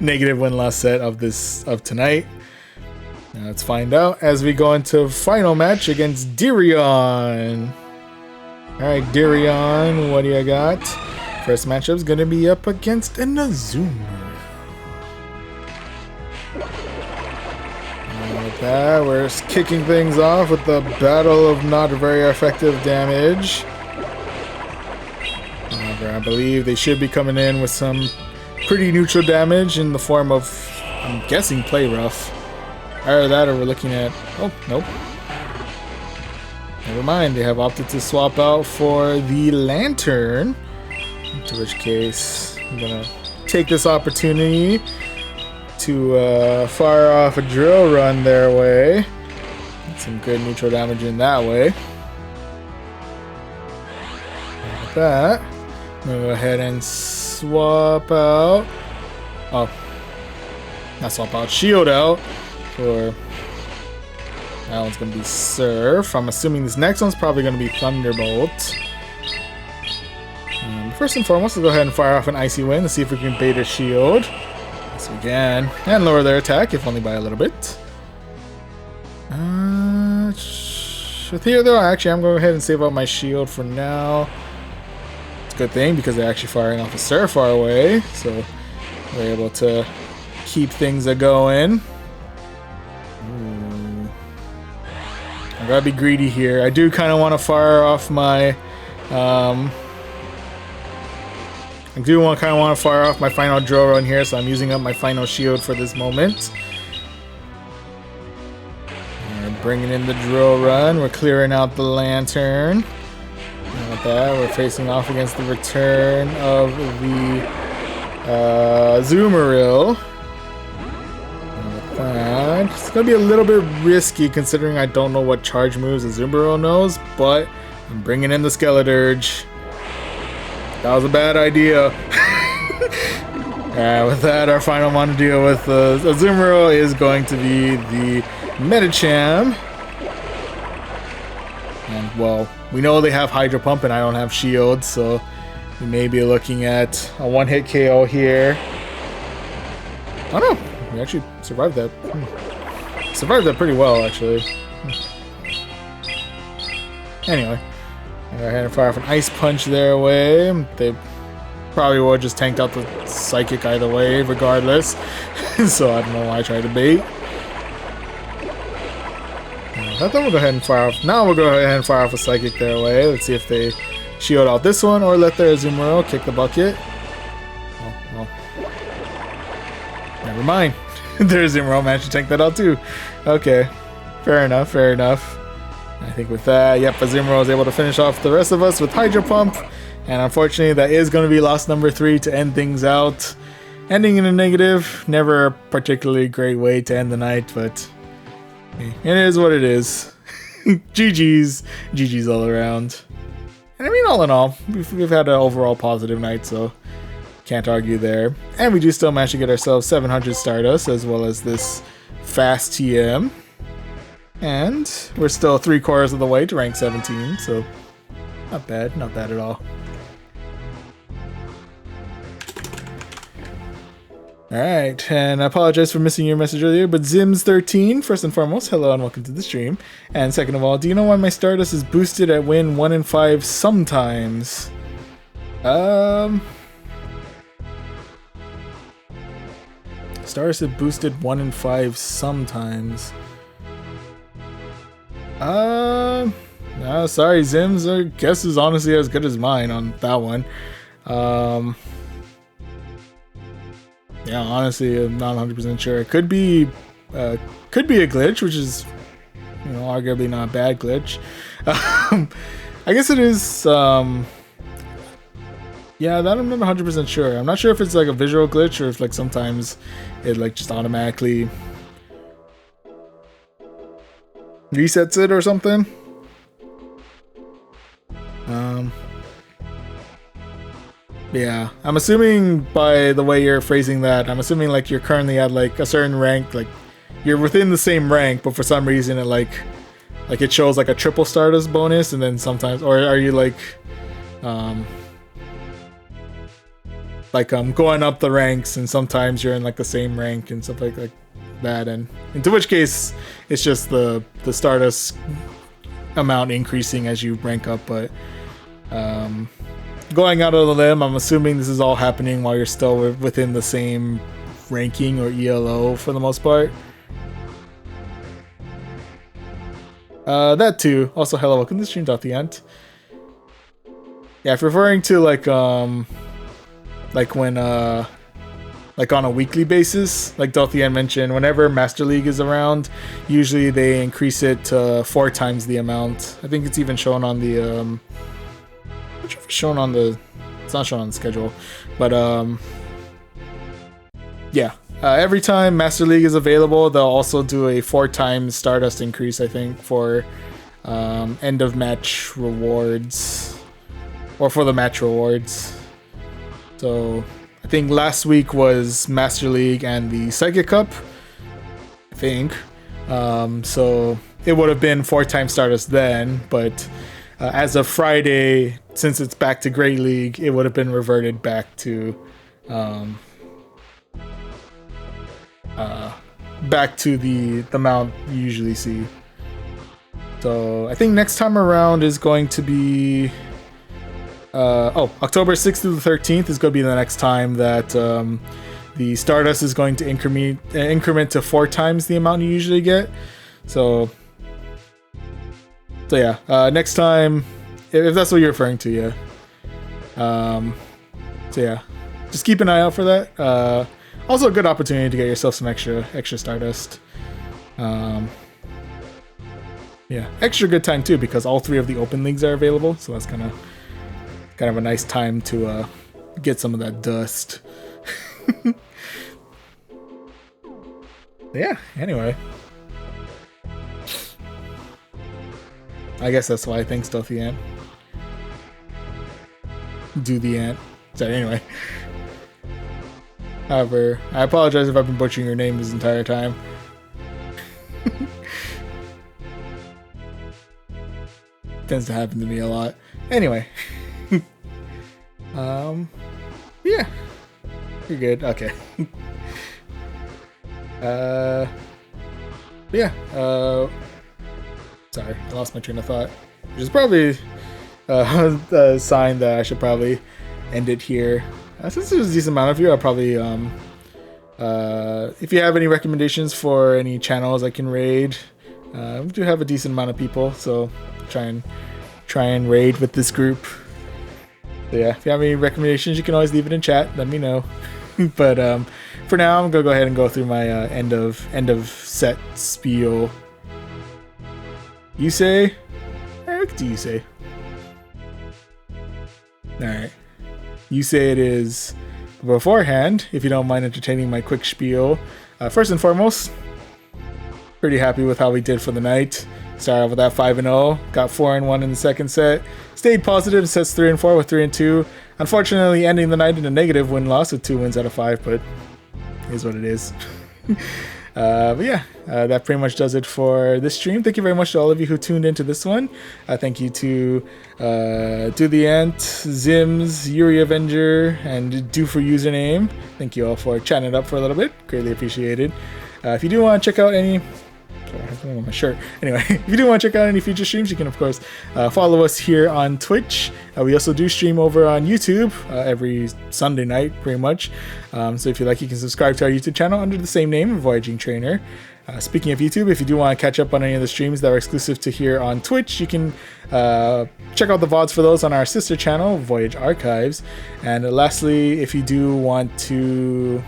negative win-loss set of tonight. Now let's find out as we go into final match against Dirion. Alright, Dirion, what do you got? First matchup is going to be up against an Azumarill. With that, we're kicking things off with the battle of not very effective damage. However, I believe they should be coming in with some pretty neutral damage in the form of, I'm guessing, play rough. Either that or we're looking at... Oh, nope. Never mind, they have opted to swap out for the Lantern. In which case, I'm gonna take this opportunity to fire off a drill run their way. Get some good neutral damage in that way. Like that. I'm gonna go ahead and swap out. Oh, not swap out, shield out for. That one's going to be Surf. I'm assuming this next one's probably going to be Thunderbolt. First and foremost, let's go ahead and fire off an Icy Wind to see if we can bait a shield. Yes, we can. And lower their attack, if only by a little bit. With here, though, actually, I'm going to go ahead and save out my shield for now. It's a good thing because they're actually firing off a Surf far away. So we're able to keep things a-going. I gotta be greedy here. I do kind of want to fire off my, I do kind of want to fire off my final drill run here, so I'm using up my final shield for this moment. We're bringing in the drill run. We're clearing out the Lantern. And with that, we're facing off against the return of the Azumarill. It's going to be a little bit risky considering I don't know what charge moves Azumarill knows, but I'm bringing in the Skeledirge. That was a bad idea. Alright, with that, our final one to deal with Azumarill is going to be the Medicham. And, well, we know they have Hydro Pump and I don't have Shield, so we may be looking at a one-hit KO here. Oh no! We actually survived that. Survived that pretty well, actually. Anyway, I go ahead and fire off an Ice Punch their way. They probably would have just tanked out the Psychic either way, regardless. So I don't know why I tried to bait. I thought we'll go ahead and fire off. Now we'll go ahead and fire off a Psychic their way. Let's see if they shield out this one or let their Azumarill kick the bucket. Oh, well. Never mind. There's Azumarill managed to tank that out too. Okay, fair enough, fair enough. I think with that, yep, Azumarill was able to finish off the rest of us with Hydro Pump. And unfortunately, that is going to be loss number 3 to end things out. Ending in a negative, never a particularly great way to end the night, but it is what it is. GG's all around. And I mean, all in all, we've had an overall positive night, so can't argue there. And we do still manage to get ourselves 700 Stardust, as well as this fast TM. And we're still 3/4 of the way to rank 17, so not bad at all. Alright, and I apologize for missing your message earlier, but Zims13, first and foremost, hello and welcome to the stream. And second of all, do you know why my Stardust is boosted at win 1 in 5 sometimes? Stardust is boosted 1 in 5 sometimes. No, sorry, Zims, I guess is honestly as good as mine on that one. Yeah, honestly, I'm not 100% sure. It could be a glitch, which is, you know, arguably not a bad glitch. I guess it is. Yeah, that I'm not 100% sure. I'm not sure if it's like a visual glitch or if like sometimes it like just automatically resets it or something. Yeah, I'm assuming by the way you're phrasing that, I'm assuming like you're currently at like a certain rank, like you're within the same rank, but for some reason it like it shows like a triple Stardust bonus, and then sometimes, or are you like going up the ranks, and sometimes you're in like the same rank and stuff like that, and into which case it's just the Stardust amount increasing as you rank up, but going out on the limb, I'm assuming this is all happening while you're still within the same ranking or ELO for the most part. That too. Also, hello, welcome to stream.theant. Yeah, if you're referring to like when like on a weekly basis, like Delthian mentioned, whenever Master League is around, usually they increase it to 4 times the amount. I think it's even shown on the shown on the, it's not shown on the schedule, but yeah, every time Master League is available, they'll also do a 4 times Stardust increase, I think, for end of match rewards, or for the match rewards. So I think last week was Master League and the Psychic Cup, I think. So it would have been 4 times Stardust then, but as of Friday, since it's back to Great League, it would have been reverted back to the amount you usually see. So I think next time around is going to be October 6th through the 13th is going to be the next time that the Stardust is going to increment to 4 times the amount you usually get. So yeah, next time, if that's what you're referring to, yeah. So yeah, just keep an eye out for that. Also a good opportunity to get yourself some extra Stardust. Yeah, extra good time too, because all 3 of the open leagues are available, so that's kind of a nice time to get some of that dust. Yeah, anyway. I guess that's why I think Stealthy Ant. Do the ant. So anyway. However, I apologize if I've been butchering your name this entire time. Tends to happen to me a lot. Anyway. Yeah. You're good. Okay. Yeah. Sorry, I lost my train of thought. Which is probably a sign that I should probably end it here. Since there's a decent amount of you, I'll probably, if you have any recommendations for any channels I can raid, we do have a decent amount of people, so try and raid with this group. So yeah, if you have any recommendations, you can always leave it in chat. Let me know. But for now, I'm gonna go ahead and go through my end of set spiel. You say? What do you say? Alright. You say it is. Beforehand, if you don't mind entertaining my quick spiel, first and foremost, pretty happy with how we did for the night. Started off with that 5-0, got 4-1 in the second set, stayed positive, sets 3-4 with 3-2. Unfortunately, ending the night in a negative win-loss with 2 wins out of 5, but it is what it is. But yeah, that pretty much does it for this stream. Thank you very much to all of you who tuned into this one. Thank you to Do the Ant, Zims, Yuri Avenger, and Do for Username. Thank you all for chatting it up for a little bit. Greatly appreciated. If you do want to check out any... Sorry, I have something on my shirt. Anyway, if you do want to check out any future streams, you can, of course, follow us here on Twitch. We also do stream over on YouTube every Sunday night, pretty much. So if you like, you can subscribe to our YouTube channel under the same name, Voyaging Trainer. Speaking of YouTube, if you do want to catch up on any of the streams that are exclusive to here on Twitch, you can check out the VODs for those on our sister channel, Voyage Archives. And lastly, if you do want to...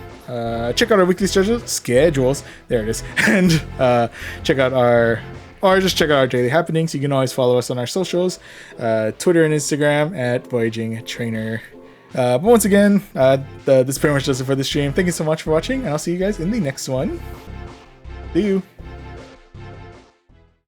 check out our weekly schedules. There it is. And check out our or just check out our daily happenings. You can always follow us on our socials, Twitter and Instagram at Voyaging Trainer. But once again, this pretty much does it for the stream. Thank you so much for watching, and I'll see you guys in the next one. See you.